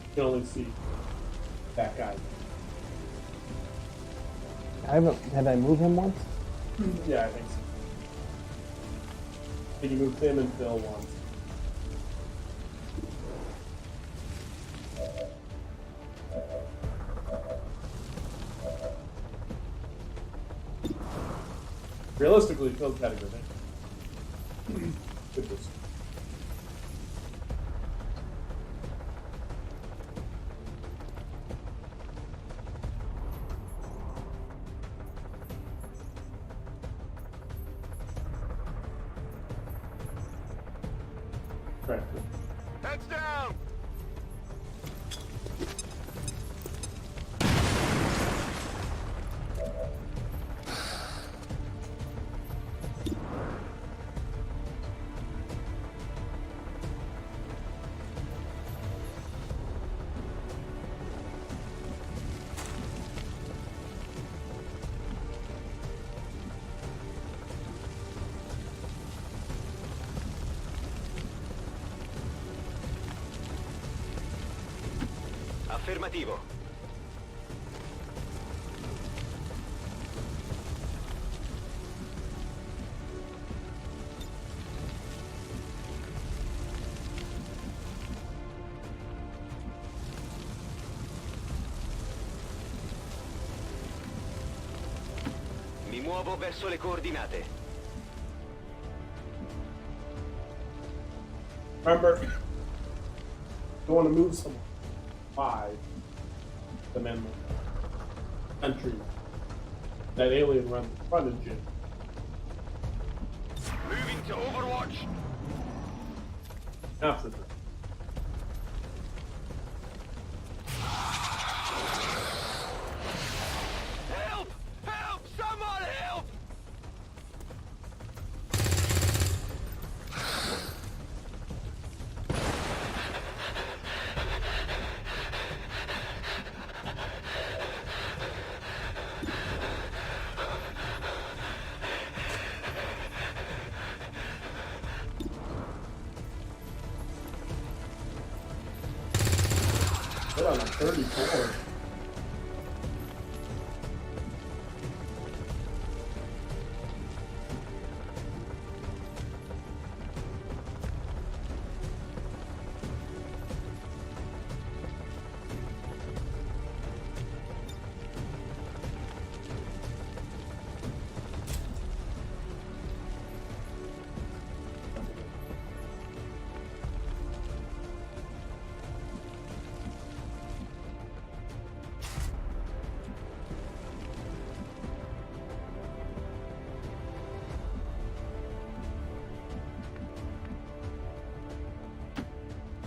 You can only see that guy. Had I moved him once? Yeah, I think so. I think you moved him and Phil once. Realistically, Phil's got to go there. Good boost. Right. Heads down. Affermativo. Mi muovo verso le coordinate. Remember, you want to move someone by the amendment country. That alien runs in front of Jim. Moving to Overwatch. Now, sister. Help! Help! Someone help! They're on a 34.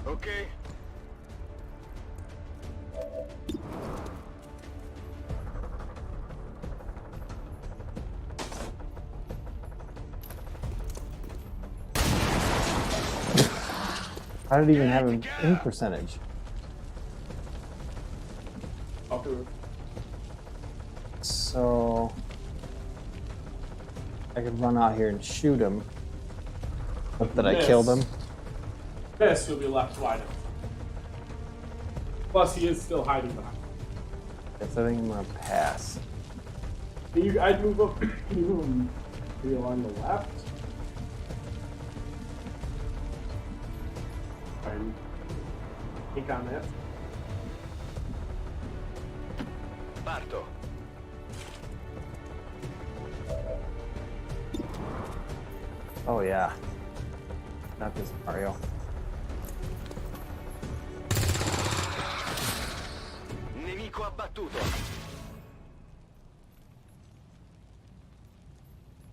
Okay. How did it even have an in percentage? So I could run out here and shoot him. But did I kill them? This will be left wide open. Plus, he is still hiding behind. Guess I think I'm gonna pass. I'd move up. Be along the left. And think on that. Parto. Oh yeah. Not this Mario. Nemico abbattuto.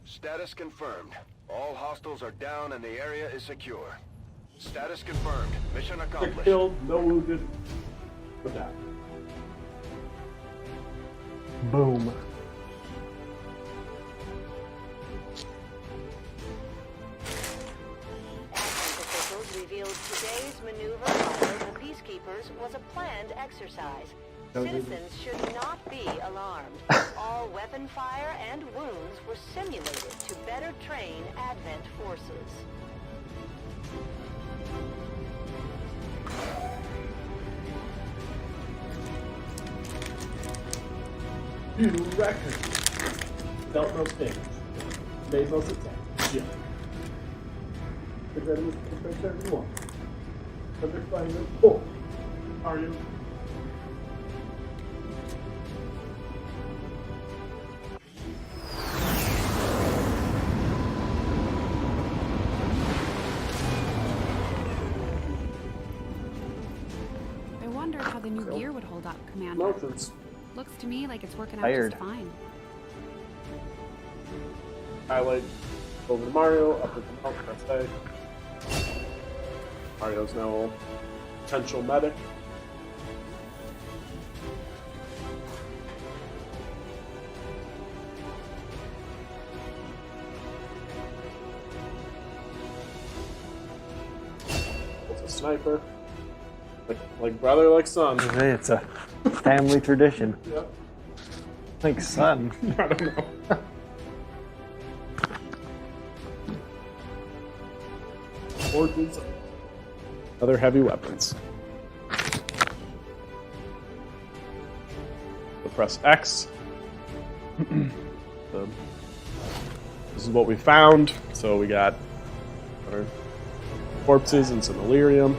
Status confirmed. All hostiles are down and the area is secure. Status confirmed. Mission They're accomplished. killed, no wounded. Put that. Boom. Officials revealed today's maneuver by the Peacekeepers was a planned exercise. Citizens should not be alarmed. All weapon fire and wounds were simulated to better train Advent forces. New record. Dealt most damage. Made most attacks. Yeah. The red was compared to everyone. But they're flying them full. Are you? I wonder how the new gear would hold up, Commander. Motions. Looks to me like it's working out Tired. just fine. Highlight over to Mario, up at the mount, press A. Mario's now potential medic. It's a sniper. Like brother, like son. It's a family tradition. Yep. Like son. I don't know. Origins. Other heavy weapons. press X. So, this is what we found. So we got our corpses and some Illyrium.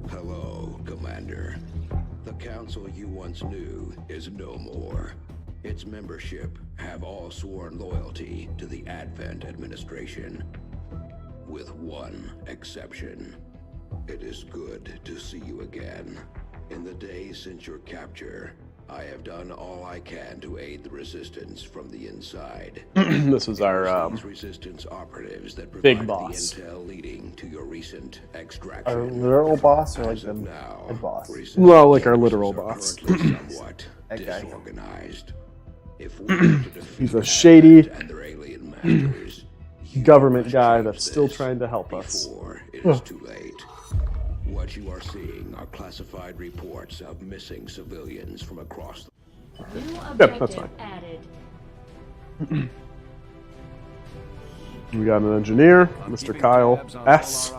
Hello, Commander. The council you once knew is no more. Its membership have all sworn loyalty to the Advent administration, with one exception. It is good to see you again. In the days since your capture, I have done all I can to aid the resistance from the inside. This was our resistance operatives that big provided boss. the intel leading to your recent extraction. Our literal boss or like As the of now, head boss? Well, like our literal boss. somewhat That guy. disorganized. If we were to defeat He's a shady and their alien masters, government guy that's still trying to help us. before it is too late. What you are seeing are classified reports of missing civilians from across the New Yep, that's objective fine. added. We got an engineer, Mr. Kyle S.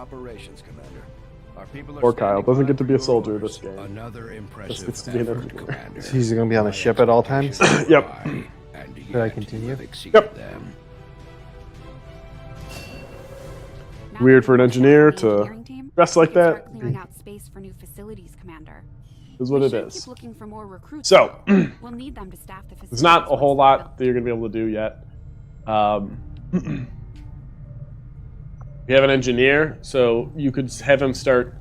Or Kyle. Doesn't get to be a soldier this game. Another Just gets to be an engineer. So he's gonna be on the ship at all times. Yep. Should I continue? Yep. Weird for an engineer to dress like that. Clearing out space for new facilities, Commander. Is what We it should is. Keep looking for more recruits. So, we'll need them to staff the there's not a whole lot that you're going to be able to do yet. You have an engineer, so you could have him start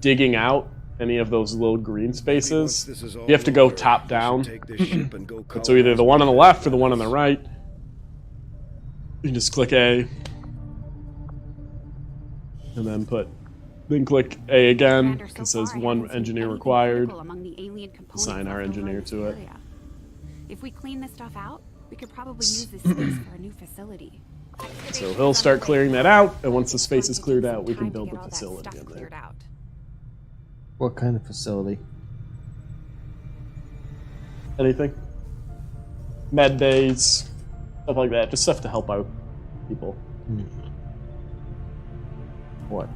digging out any of those little green spaces. You have to go top down. And so either the one on the left or the one on the right. You can just click A. And then click A again, because it says one engineer required. Assign our engineer to it. If we clean this stuff out, we could probably use this space for a new facility. So he'll start clearing that out, and once the space is cleared out, we can build the facility in there. What kind of facility? Anything? Med bays, stuff like that. Just stuff to help out people. What?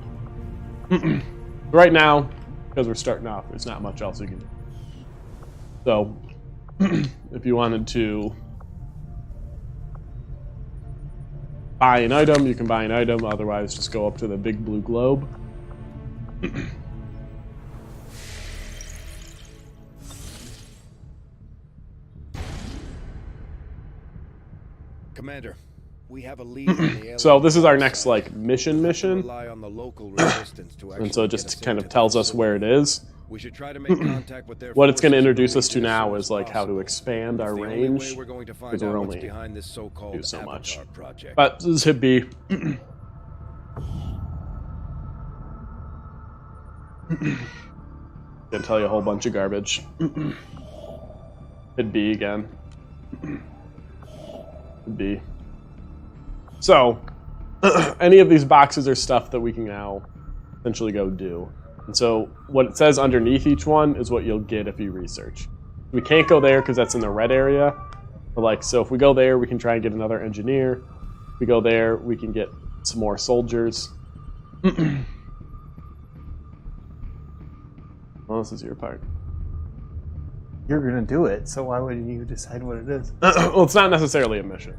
Right now, because we're starting off, there's not much else we can do. So, if you wanted to buy an item, you can buy an item. Otherwise, just go up to the big blue globe. Commander, we have a lead on the So this is our next mission. rely on the local resistance to And so it just kind of tells us where it is. We should try to make contact with their What it's going to forces introduce us to as now soon is as like how to possible. expand our It's the only way range, we're going to find because we're out what's only behind this so-called do so much. Avatar project. But this is hit B. Gonna tell you a whole bunch of garbage. Hit B again. Hit B. So, any of these boxes are stuff that we can now essentially go do. And so, what it says underneath each one is what you'll get if you research. We can't go there because that's in the red area. But like, so if we go there, we can try and get another engineer. If we go there, we can get some more soldiers. Well, this is your part. You're gonna do it, so why would you decide what it is? Well, it's not necessarily a mission.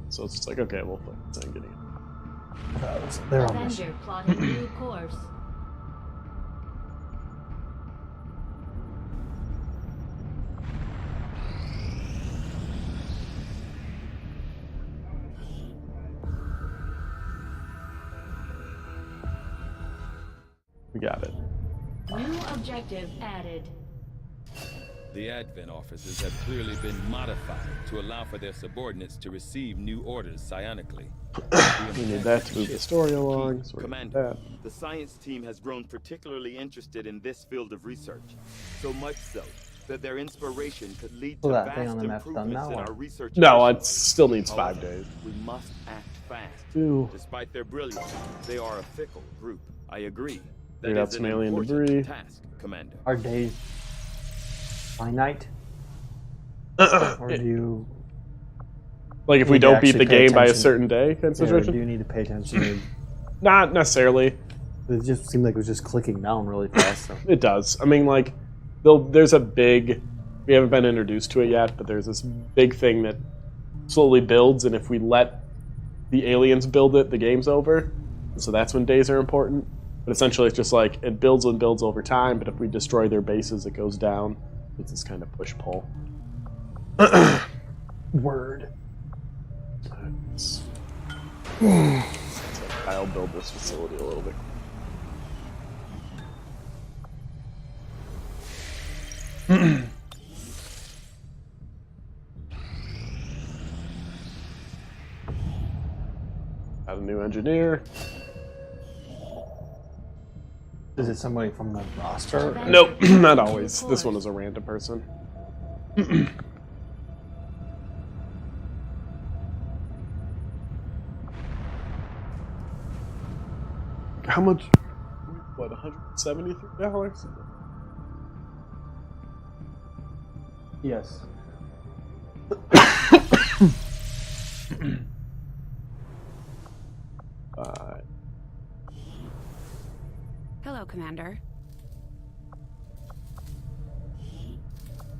So it's just like, okay, we'll focus on getting it. They're on mission. Avenger plotting new course. We got it. New objective added. The Advent officers have clearly been modified to allow for their subordinates to receive new orders psionically. We need that to move the story along. So we're gonna do Commander, that. the science team has grown particularly interested in this field of research. So much so that their inspiration could lead to So that thing vast on the map's done improvements now, in or- our research. No, it efficiency. still needs 5 However, days. We must act fast. Ew. Despite their brilliance, they are a fickle group. I agree. Cleared out is some an alien important debris. task, Commander. Our days finite. Or do you... Like, if we need to don't beat actually the pay game by a attention? certain day kind of Yeah, or situation? do you need to pay attention to... Not necessarily. It just seemed like it was just clicking down really fast. So. It does. I mean, like, there's a big... We haven't been introduced to it yet, but there's this big thing that slowly builds, and if we let the aliens build it, the game's over. So that's when days are important. But essentially, it's just like, it builds and builds over time, but if we destroy their bases, it goes down. It's this kind of push-pull. Word. I'll build this facility a little bit. Got a new engineer. Is it somebody from the roster? Nope, not always. This one is a random person. How much? What, $173? Yes. Hello, Commander.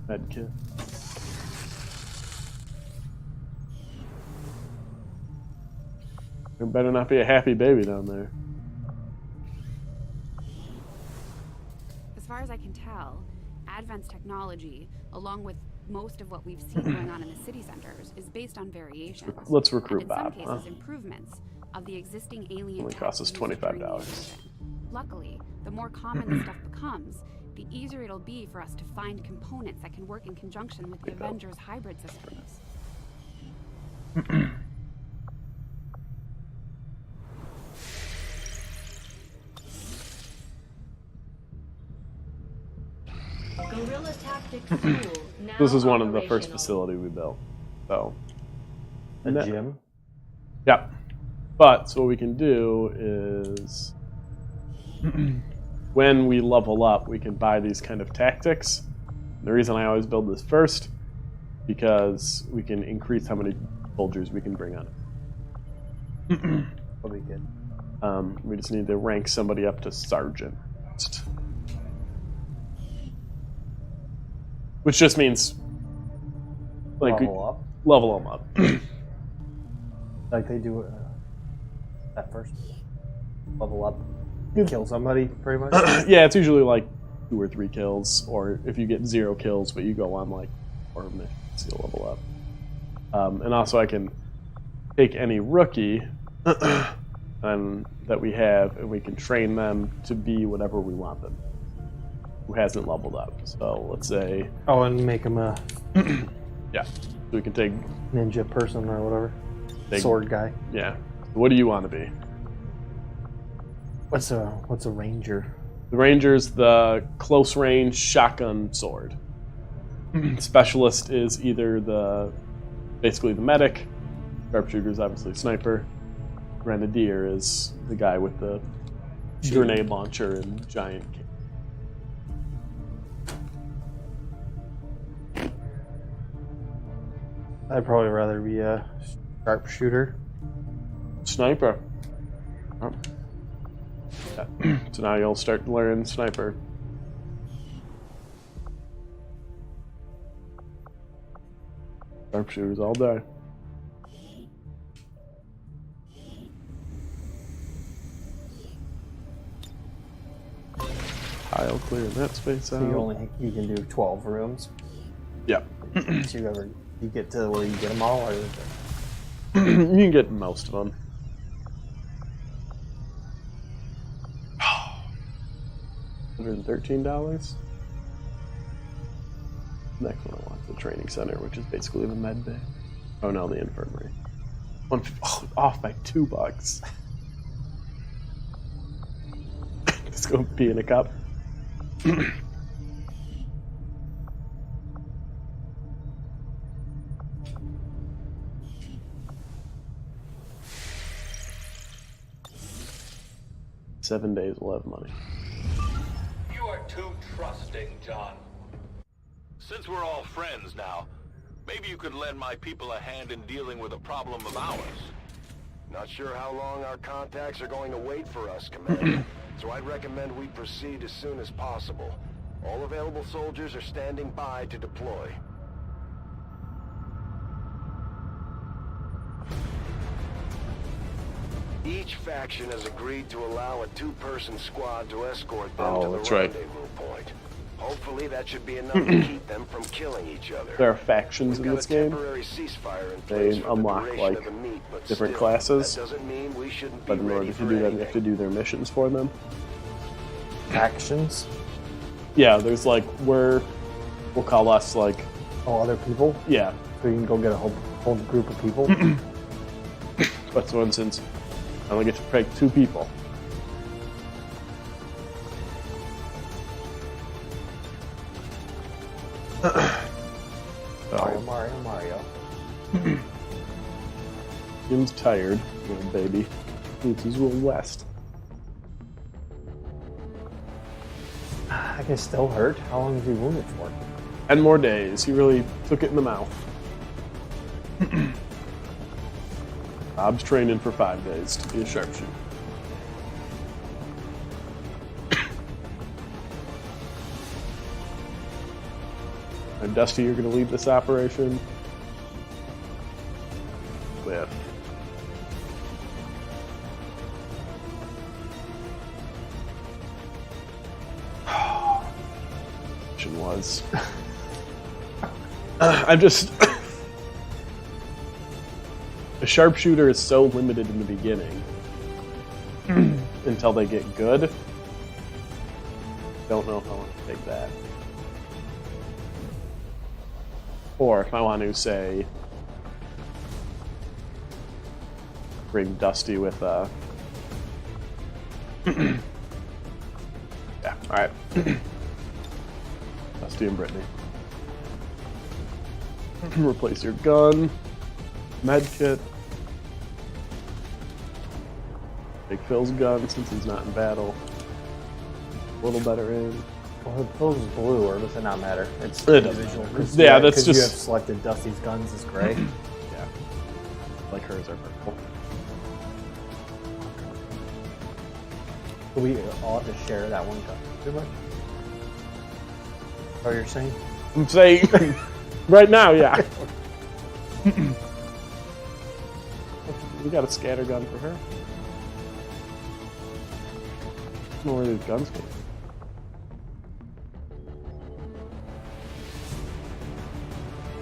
Medkit. There better not be a happy baby down there. As far as I can tell, Advent's technology, along with most of what we've seen going on in the city centers, is based on variations. Let's recruit and in Bob, some cases, improvements of the existing alien Only tech costs us used during the $25. invasion. Luckily, the more common this stuff becomes, the easier it'll be for us to find components that can work in conjunction with the Avengers' hybrid systems. Guerrilla Tactics School now This is one of the first operational. facility we built. So. A gym? Yep. But so what we can do is when we level up, we can buy these kind of tactics. The reason I always build this first, because we can increase how many soldiers we can bring on it. That'll be good. We just need to rank somebody up to sergeant. Which just means like Level up? Level them up. Like they do at first. Level up. Kill somebody, pretty much? Yeah, it's usually like 2 or 3 kills, or if you get 0 kills, but you go on like 4 missions, you'll level up. And also I can take any rookie that we have, and we can train them to be whatever we want them, who hasn't leveled up. So let's say... Oh, and make them a... Yeah, so we can take... Ninja person or whatever. Sword guy. Yeah. What do you want to be? What's a ranger? The ranger's the close range shotgun sword. Specialist is either basically the medic. Sharpshooter is obviously sniper. Grenadier is the guy with the grenade launcher and giant cane. I'd probably rather be a sharpshooter. Sniper. Oh. Yeah. So now you'll start to learn sniper. Sharpshooters all day. Tile clearing that space out. So you can do 12 rooms. Yep. So you get to where you get them all, or you can get most of them. $113. Next one I want the training center, which is basically the med bay. Oh no, the infirmary. Off by $2. Let's go pee in a cup. Seven days we'll have money. You are too trusting, John. Since we're all friends now, Maybe you could lend my people a hand in dealing with a problem of ours. Not sure how long our contacts are going to wait for us, Commander. So I'd recommend we proceed as soon as possible. All available soldiers are standing by to deploy. Each faction has agreed to allow a 2-person squad to escort them to the rendezvous point. Hopefully that should be enough to keep them from killing each other. There are factions in this game. They unlock like different classes, but in order to do them, you have to do their missions for them. Factions? Yeah, there's like we'll call us like other people. Yeah, so you can go get a whole group of people. But for instance, I only get to pick 2 people. Mario. Jim's tired, little baby. Needs his little rest. I can still hurt. How long is he wounded for? 10 more days. He really took it in the mouth. Bob's training for 5 days to be a sharpshooter. And Dusty, you're going to lead this operation with was. I'm just a sharpshooter is so limited in the beginning until they get good. Don't know if I want to take that. Or if I want to say bring Dusty with yeah, alright. Dusty and Brittany. Replace your gun. Medkit. Take Phil's gun since he's not in battle. A little better in. Well, Phil's is blue, or does it not matter? It's it individual. Yeah, that's just. You have selected Dusty's guns as gray. Yeah. Like hers are purple. So we all have to share that one gun, pretty much? Oh, you're saying? I'm saying right now, yeah. We got a scatter gun for her. I don't know where these guns came from.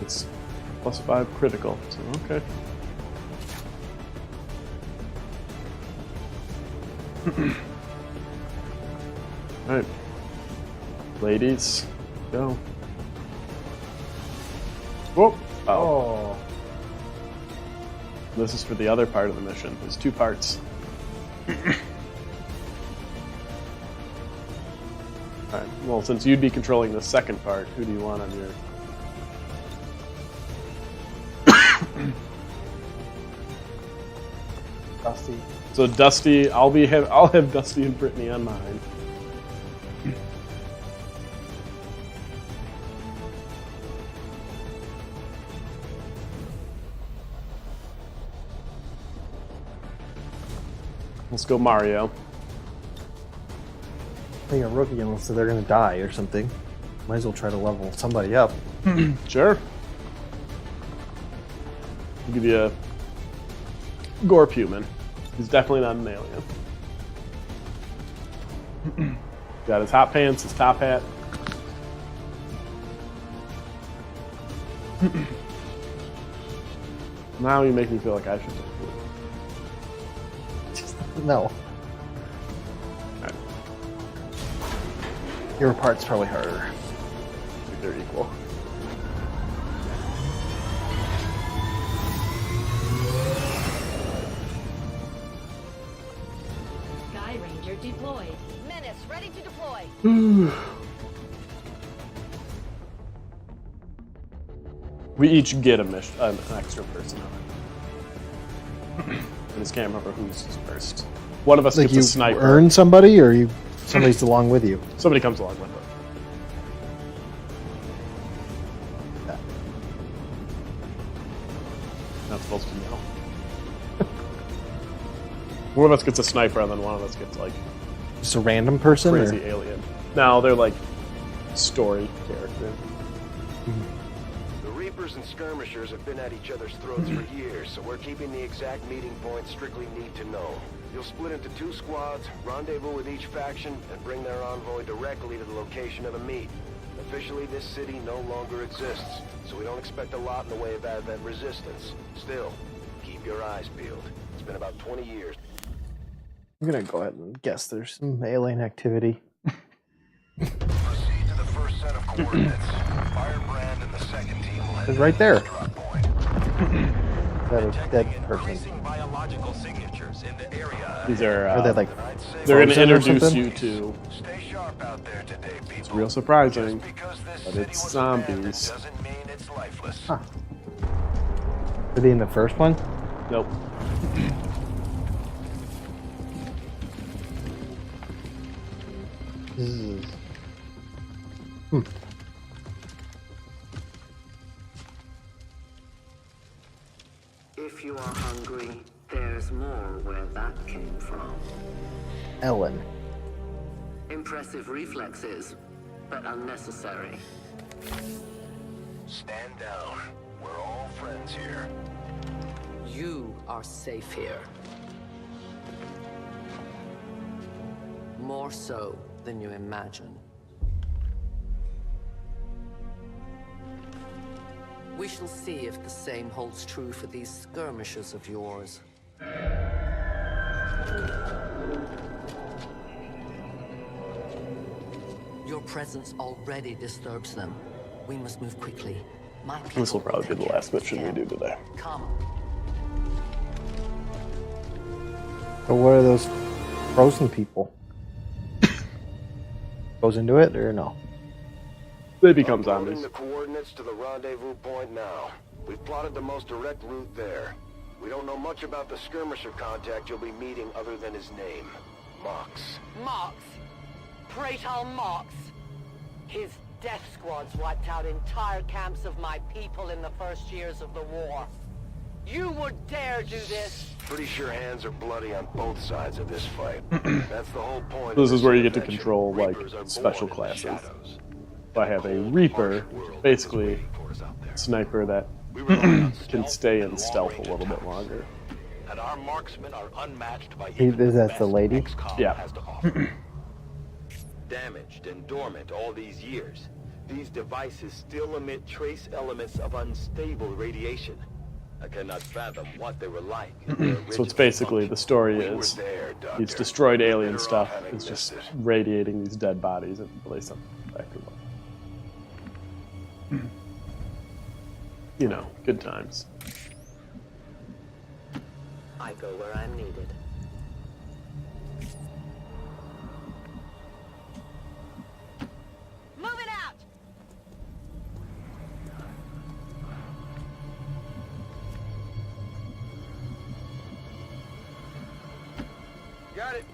It's +5 critical, so okay. Alright. Ladies, go. Whoop! Oh. This is for the other part of the mission. There's 2 parts. Alright, well, since you'd be controlling the second part, who do you want on your... Dusty. So Dusty, I'll have Dusty and Brittany on mine. Let's go Mario. I think a rookie, unless they're gonna die or something. Might as well try to level somebody up. Sure. I'll give you a Gorp human. He's definitely not an alien. Got his hot pants, his top hat. Now you make me feel like I should take it. No. Right. Your part's probably harder. They're equal. Sky Ranger deployed. Menace ready to deploy. We each get an extra person on it. I just can't remember who's first. One of us like gets a sniper. You earn somebody, or somebody's along with you? Somebody comes along with Not supposed to know. One of us gets a sniper, and then one of us gets like Just a random person? crazy Or? alien. No, they're like story character. The Reapers and Skirmishers have been at each other's throats for years, so we're keeping the exact meeting points strictly need to know. You'll split into 2 squads, rendezvous with each faction, and bring their envoy directly to the location of the meet. Officially, this city no longer exists, so we don't expect a lot in the way of Advent resistance. Still, keep your eyes peeled. It's been about 20 years. I'm gonna go ahead and guess there's some alien activity. Proceed to the first set of coordinates. Firebrand and the second team will head It's right there. to the drop point. Is that a dead person? Biological signatures in the area. These are. Are they like They're going to frozen or introduce something? you to. Stay sharp out there today, people. It's real surprising, Because this but city it's was abandoned zombies. doesn't mean it's lifeless. Huh. Are they in the first one? Nope. This is... If you are hungry, there's more where that came from. Ellen. Impressive reflexes, but unnecessary. Stand down. We're all friends here. You are safe here. More so than you imagine. We shall see if the same holds true for these skirmishers of yours. Your presence already disturbs them. We must move quickly. My people This will probably be the last mission we do today. Come. So what are those frozen people? Goes into it or no? They become Uploading zombies. the coordinates to the rendezvous point now. We've plotted the most direct route there. We don't know much about the skirmisher contact you'll be meeting other than his name. Mox. Mox. Praetor Mox. His death squads wiped out entire camps of my people in the first years of the war. You would dare do this? Pretty sure hands are bloody on both sides of this fight. That's the whole point. This of is where you get to intervention. control like Reapers are special born in the classes. shadows. So I have a Reaper, which is basically a sniper that can stay in stealth a little bit longer. And our marksmen are unmatched by Is that the lady? Yeah. has to offer. Damaged and dormant all these years, these devices still emit trace elements of unstable radiation. I cannot fathom what they were like. So it's basically the story is there, Doctor. these destroyed alien Better off stuff having is just missed it. radiating these dead bodies until they send them back to life. You know, good times. I go where I'm needed. Move it out! Got it.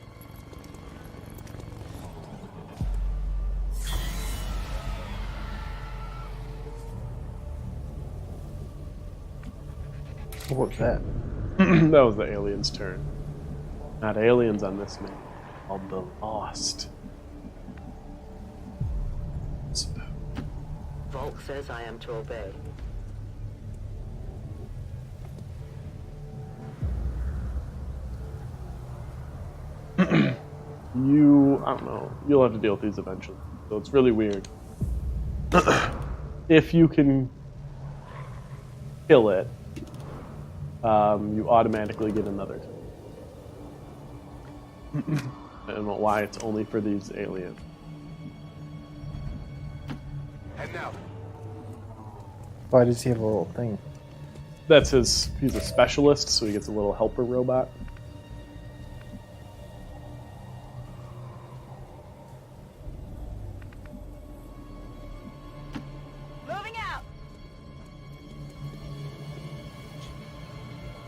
What was that? That was the aliens' turn. Not aliens on this map. Called the Lost. Volk says I am to obey. I don't know. You'll have to deal with these eventually. So it's really weird. If you can kill it, you automatically get another. I don't know why it's only for these aliens. And now, Why does he have a little thing? That's his. He's a specialist, so he gets a little helper robot. Moving out!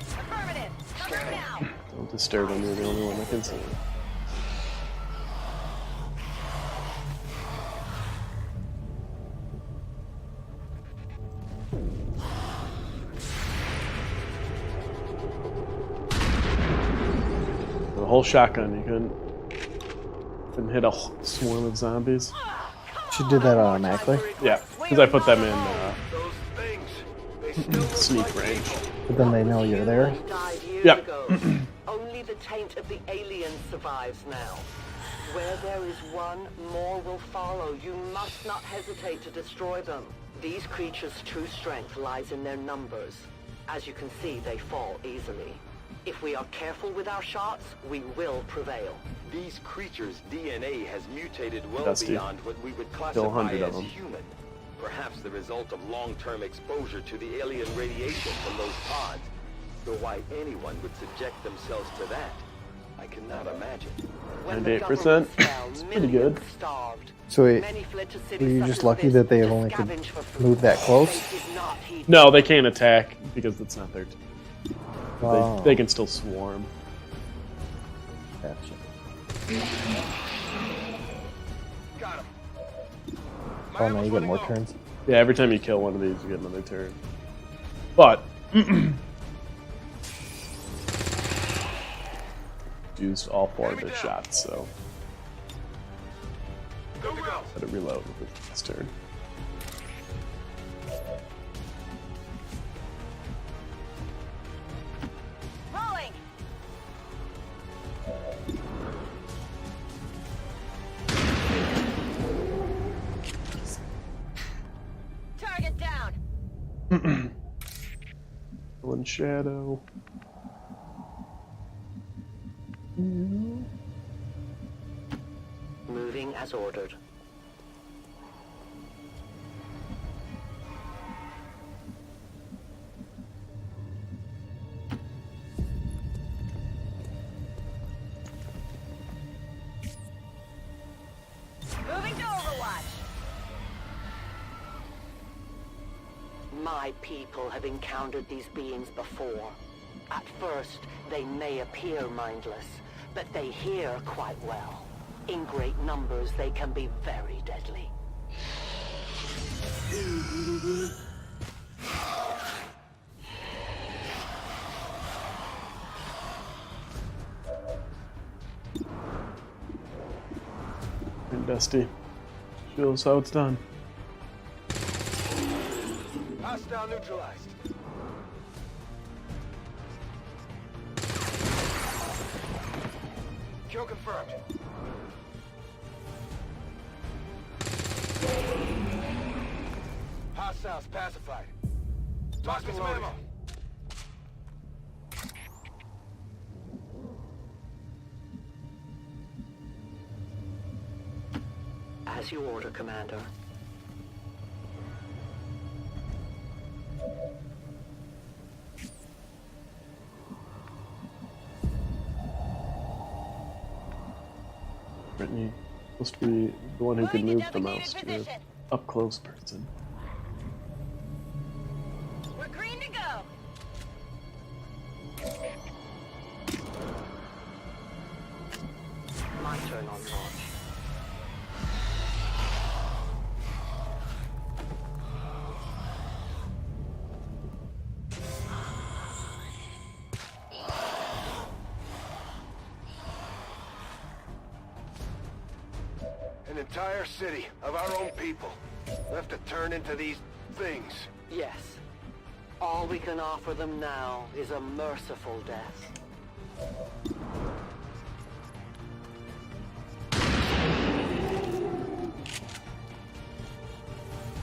Affirmative! Cover now! Don't disturb him. You're the only one that can see him. a whole shotgun. You couldn't hit a swarm of zombies. She did that automatically? Yeah, because I put them in sneak range. But then they know you're there? Yep. Only the taint of the alien survives now. Where there is one, more will follow. You must not hesitate to destroy them. These creatures' true strength lies in their numbers. As you can see, they fall easily. If we are careful with our shots, we will prevail. These creatures' DNA has mutated well Dusty. beyond what we would Kill classify 100 of as them. human. Perhaps the result of long-term exposure to the alien radiation from those pods. Though why anyone would subject themselves to that, I cannot imagine. 98%. It's pretty good. So were you just lucky that they have only could move that close? No, they can't attack because it's not their team. Oh. They can still swarm. Gotcha. Oh, now you get more turns. Yeah, every time you kill one of these, you get another turn. But used all 4 of his shots, so had to reload with his turn. Rolling. Target down. One shadow. Moving as ordered. Moving to Overwatch. My people have encountered these beings before. At first, they may appear mindless, but they hear quite well. In great numbers, they can be very deadly. And Dusty. Show us how it's done. Hostile neutralized. Kill confirmed. Hostiles pacified. Toss me some ammo. As you order, Commander. Brittany, supposed to be the one who can move the most. You're an up close person. We're green to go. My turn on launch. An entire city of our own people left to turn into these things. Yes. All we can offer them now is a merciful death.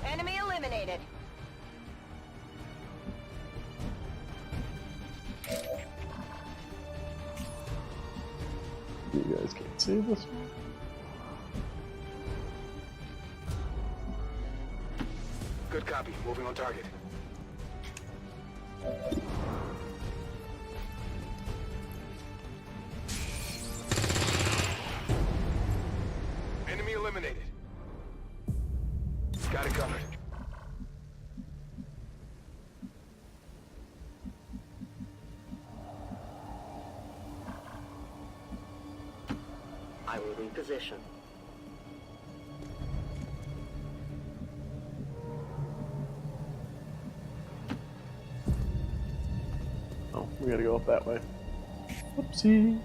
Enemy eliminated. You guys can't see this one. Good copy. Moving on target. Enemy eliminated. Got it covered. I will reposition. Oh, we gotta go up that way. Whoopsie.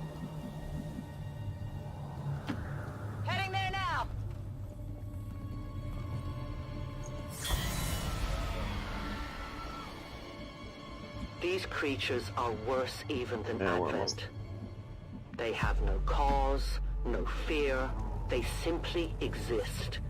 These creatures are worse even than Yeah, we're almost- Advent. They have no cause, no fear. They simply exist.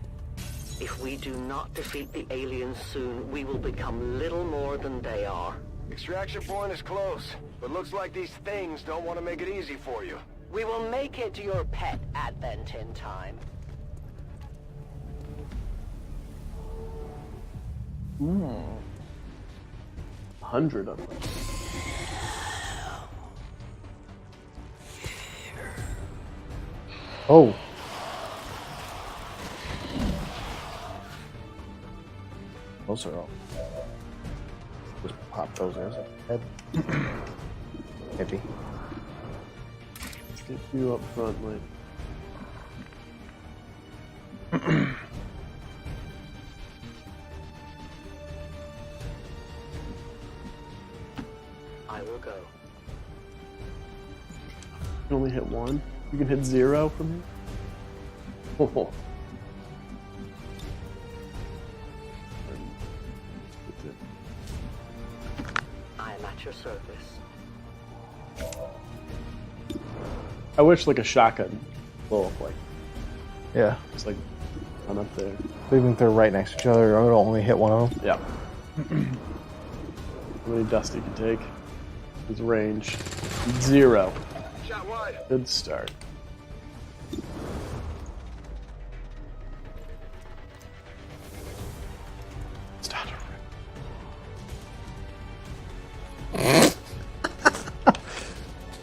If we do not defeat the aliens soon, we will become little more than they are. Extraction point is close, but looks like these things don't want to make it easy for you. We will make it your pet Advent in time. 100 of them. Oh. Those are all. Just pop those as a head. Heavy. Let's get you up front, Mike. I will go. You can only hit one. You can hit 0 from here. Oh. I am at your service. I wish like a shotgun blow up like Yeah. just like run up there. Even if they're right next to each other, it'll only hit one of them. Yeah. How many Dusty can take? His range 0. Shot wide. Good start. Start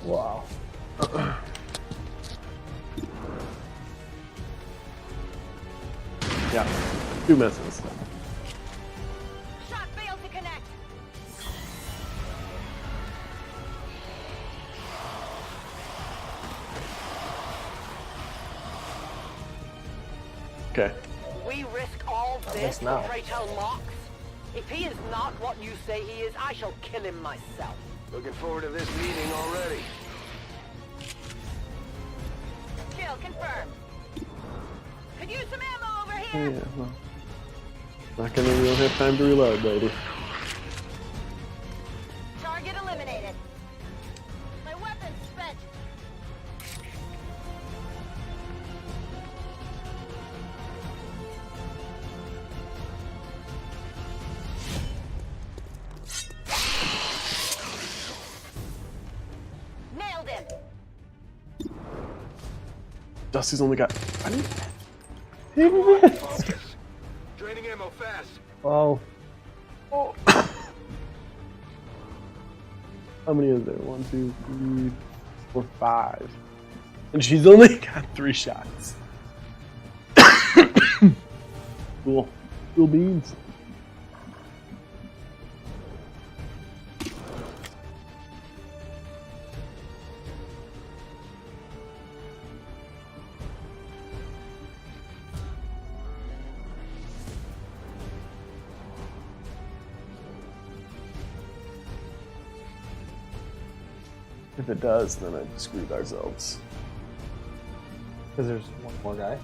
Wow. Yeah. 2 misses. Shot failed to connect. Okay. We risk all this guess for not. Kratos Mox? If he is not what you say he is, I shall kill him myself. Looking forward to this meeting already. Kill confirmed. Could use some ammo over here. Yeah, well. Not gonna really have time to reload, lady. Target eliminated. My weapon's spent. Nailed him. Dusty's only got. I didn't. Focus. Draining ammo fast. Oh. How many is there? 1, 2, 3, 4, 5. And she's only got 3 shots. Cool. Cool beans. If it does, then I screwed ourselves. Because there's one more guy.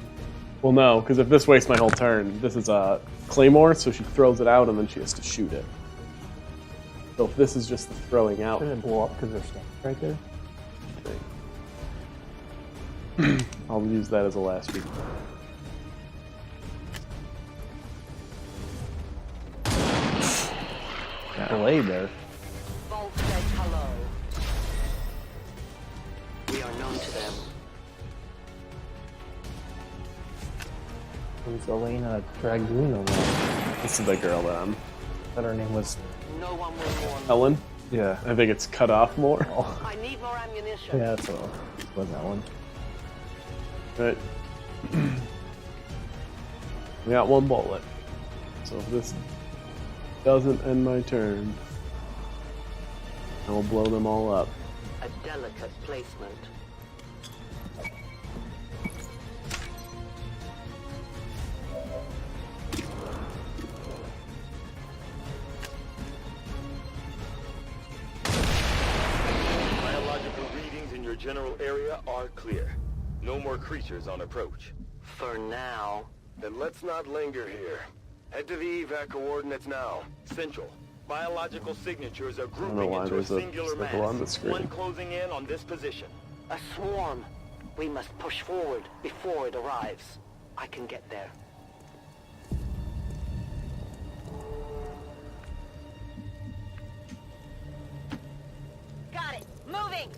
Well, no, because if this wastes my whole turn, this is a claymore, so she throws it out and then she has to shoot it. So if this is just the throwing out, Shouldn't it blow up because there's stuff right there? I'll use that as a last week. Delayed there. Vault said hello. We are known to them. Who's Elena Dragunova? This is the girl that I'm. But her name was No one will warn. Helen? Yeah. I think it's cut off more. I need more ammunition. Yeah, that's was that one. Right. We got 1 bullet. So if this doesn't end my turn, I will blow them all up. A delicate placement. Biological readings in your general area are clear. No more creatures on approach. For now. Then let's not linger here. Head to the evac coordinates now. Central. biological signatures are I don't know grouping why into a there's a singular circle on the mass, screen. one closing in on this position. A swarm. We must push forward before it arrives. I can get there. Got it. Moving.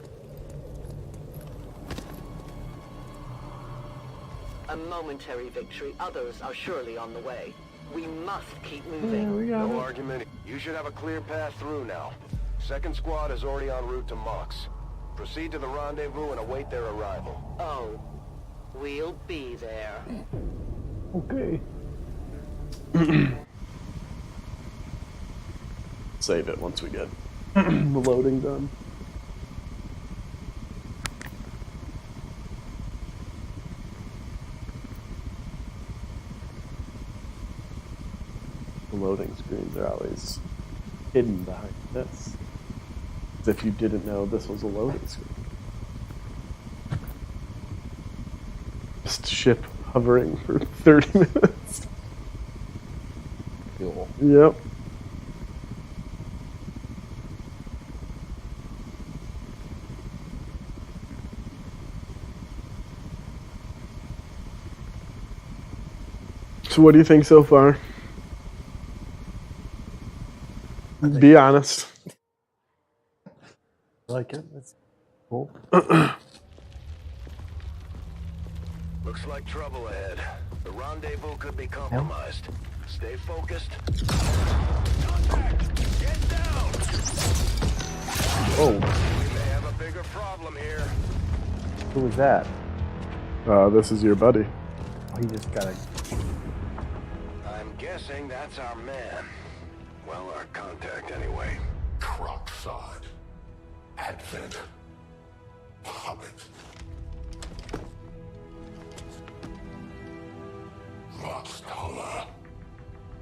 A momentary victory. Others are surely on the way. We must keep moving. Yeah, we got No it. argument. You should have a clear path through now. Second squad is already en route to Mox. Proceed to the rendezvous and await their arrival. Oh, we'll be there. Okay. Save it once we get the loading done. The loading screens are always hidden behind this. As if you didn't know this was a loading screen. Just ship hovering for 30 minutes. Cool. Yep. So what do you think so far? Be honest. I like it. That's cool. Looks like trouble ahead. The rendezvous could be compromised. Stay focused. Contact! Get down! Oh, We may have a bigger problem here. who was that? This is your buddy. Oh, he just got a. I'm guessing that's our man. Well, our contact anyway. Crocksod. Advent. Hobbit. Moxtala.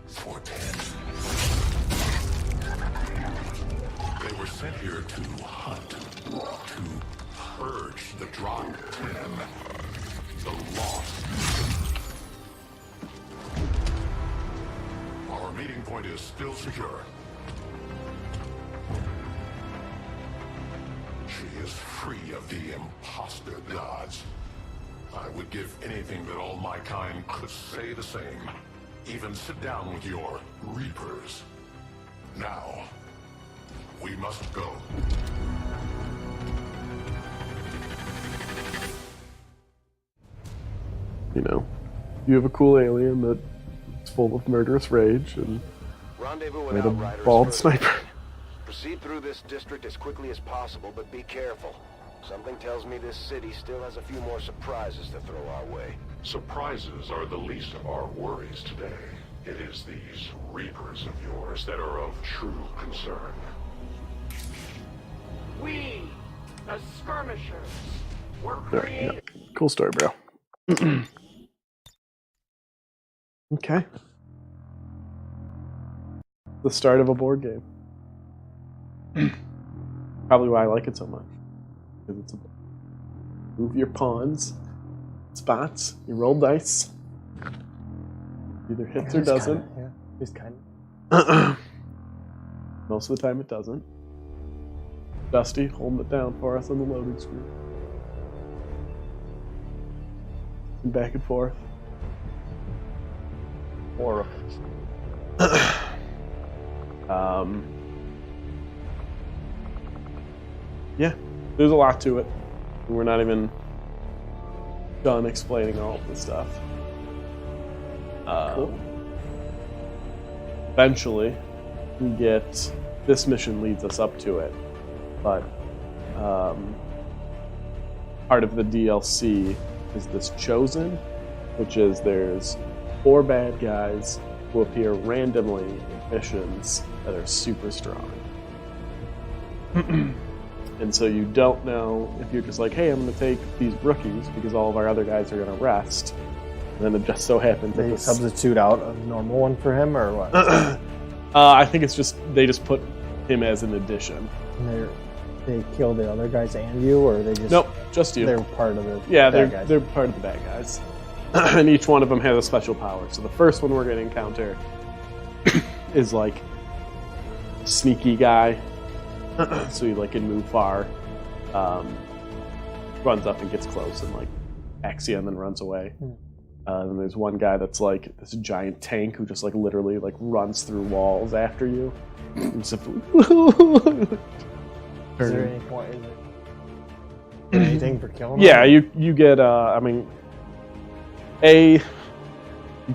410. They were sent here to hunt. To purge the Drop 10. The Lost. Our meeting point is still secure. She is free of the imposter gods. I would give anything that all my kind could say the same. Even sit down with your Reapers. Now, we must go. You know, you have a cool alien that's full of murderous rage and Rendezvous with with a Outriders bald first. sniper. Proceed through this district as quickly as possible, but be careful. Something tells me this city still has a few more surprises to throw our way. Surprises are the least of our worries today. It is these Reapers of yours that are of true concern. We, the skirmishers, were There, created. yeah. Cool story, bro. Okay. The start of a board game. Probably why I like it so much. Because it's move your pawns, spots, you roll dice. Either hits or doesn't. Yeah, just kind of. Most of the time it doesn't. Dusty holding it down for us on the loading screen. And back and forth. Or yeah, there's a lot to it. We're not even done explaining all of the stuff. Cool. Eventually, we get this mission leads us up to it, but part of the DLC is this Chosen, which is there's 4 bad guys who appear randomly in missions that are super strong. And so you don't know if you're just like, hey, I'm going to take these rookies because all of our other guys are going to rest. And then it just so happens that they this... substitute out a normal one for him, or what? I think it's just, they just put him as an addition. And they kill the other guys and you, or they just... Nope, just you. They're part of the Yeah, bad guys. they're part of the bad guys. And each one of them has a special power. So the first one we're going to encounter is like sneaky guy, so he like can move far. Runs up and gets close and like hacks you and then runs away. And there's one guy that's like this giant tank who just like literally like runs through walls after you. And just Is there any point? Is there anything for killing them? Yeah, you get. I mean, you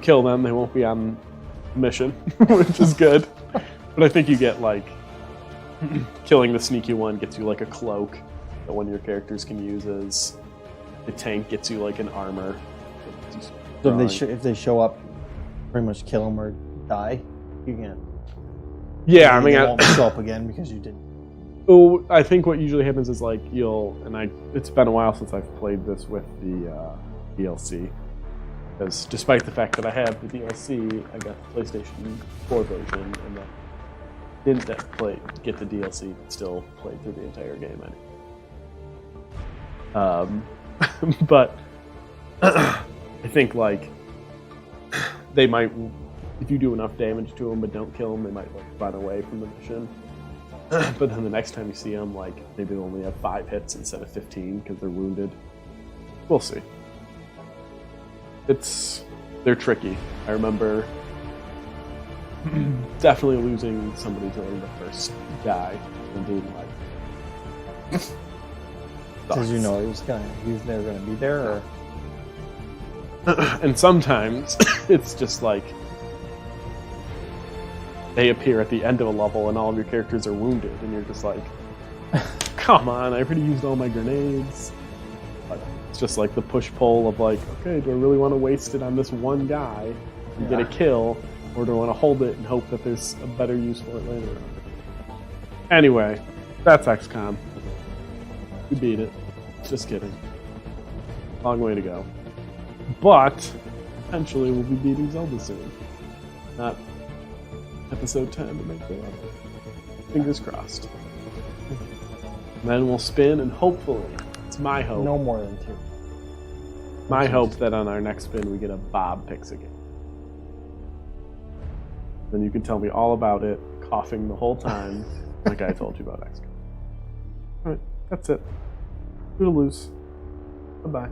kill them, they won't be on mission, which is good. But I think you get like killing the sneaky one gets you like a cloak that one of your characters can use as. The tank gets you like an armor. So if they show up, pretty much kill them or die, you can. Yeah, I mean, they won't show up again because you didn't. Oh, I think what usually happens is like it's been a while since I've played this with the DLC. Because despite the fact that I have the DLC, I got the PlayStation 4 version and didn't get the DLC, but still played through the entire game anyway. But I think like they might, if you do enough damage to them but don't kill them, they might like run away from the mission. But then the next time you see them, like maybe they only have 5 hits instead of 15 because they're wounded. We'll see. They're tricky. I remember definitely losing somebody during the first guy and being like. Because you know he was never gonna be there, or. And sometimes it's just like they appear at the end of a level and all of your characters are wounded, and you're just like, come on, I already used all my grenades. But it's just like the push-pull of like, okay, do I really want to waste it on this one guy and get a kill, or do I want to hold it and hope that there's a better use for it later on? Anyway, that's XCOM. We beat it. Just kidding. Long way to go. But, potentially we'll be beating Zelda soon. Not episode 10 to make the level. Fingers crossed. And then we'll spin and hopefully, it's my hope. No more than 2. My hope that on our next spin we get a Bob Picks a Game. Then you can tell me all about it, coughing the whole time, like I told you about XCOM. Alright, that's it. Toodaloos. Bye-bye.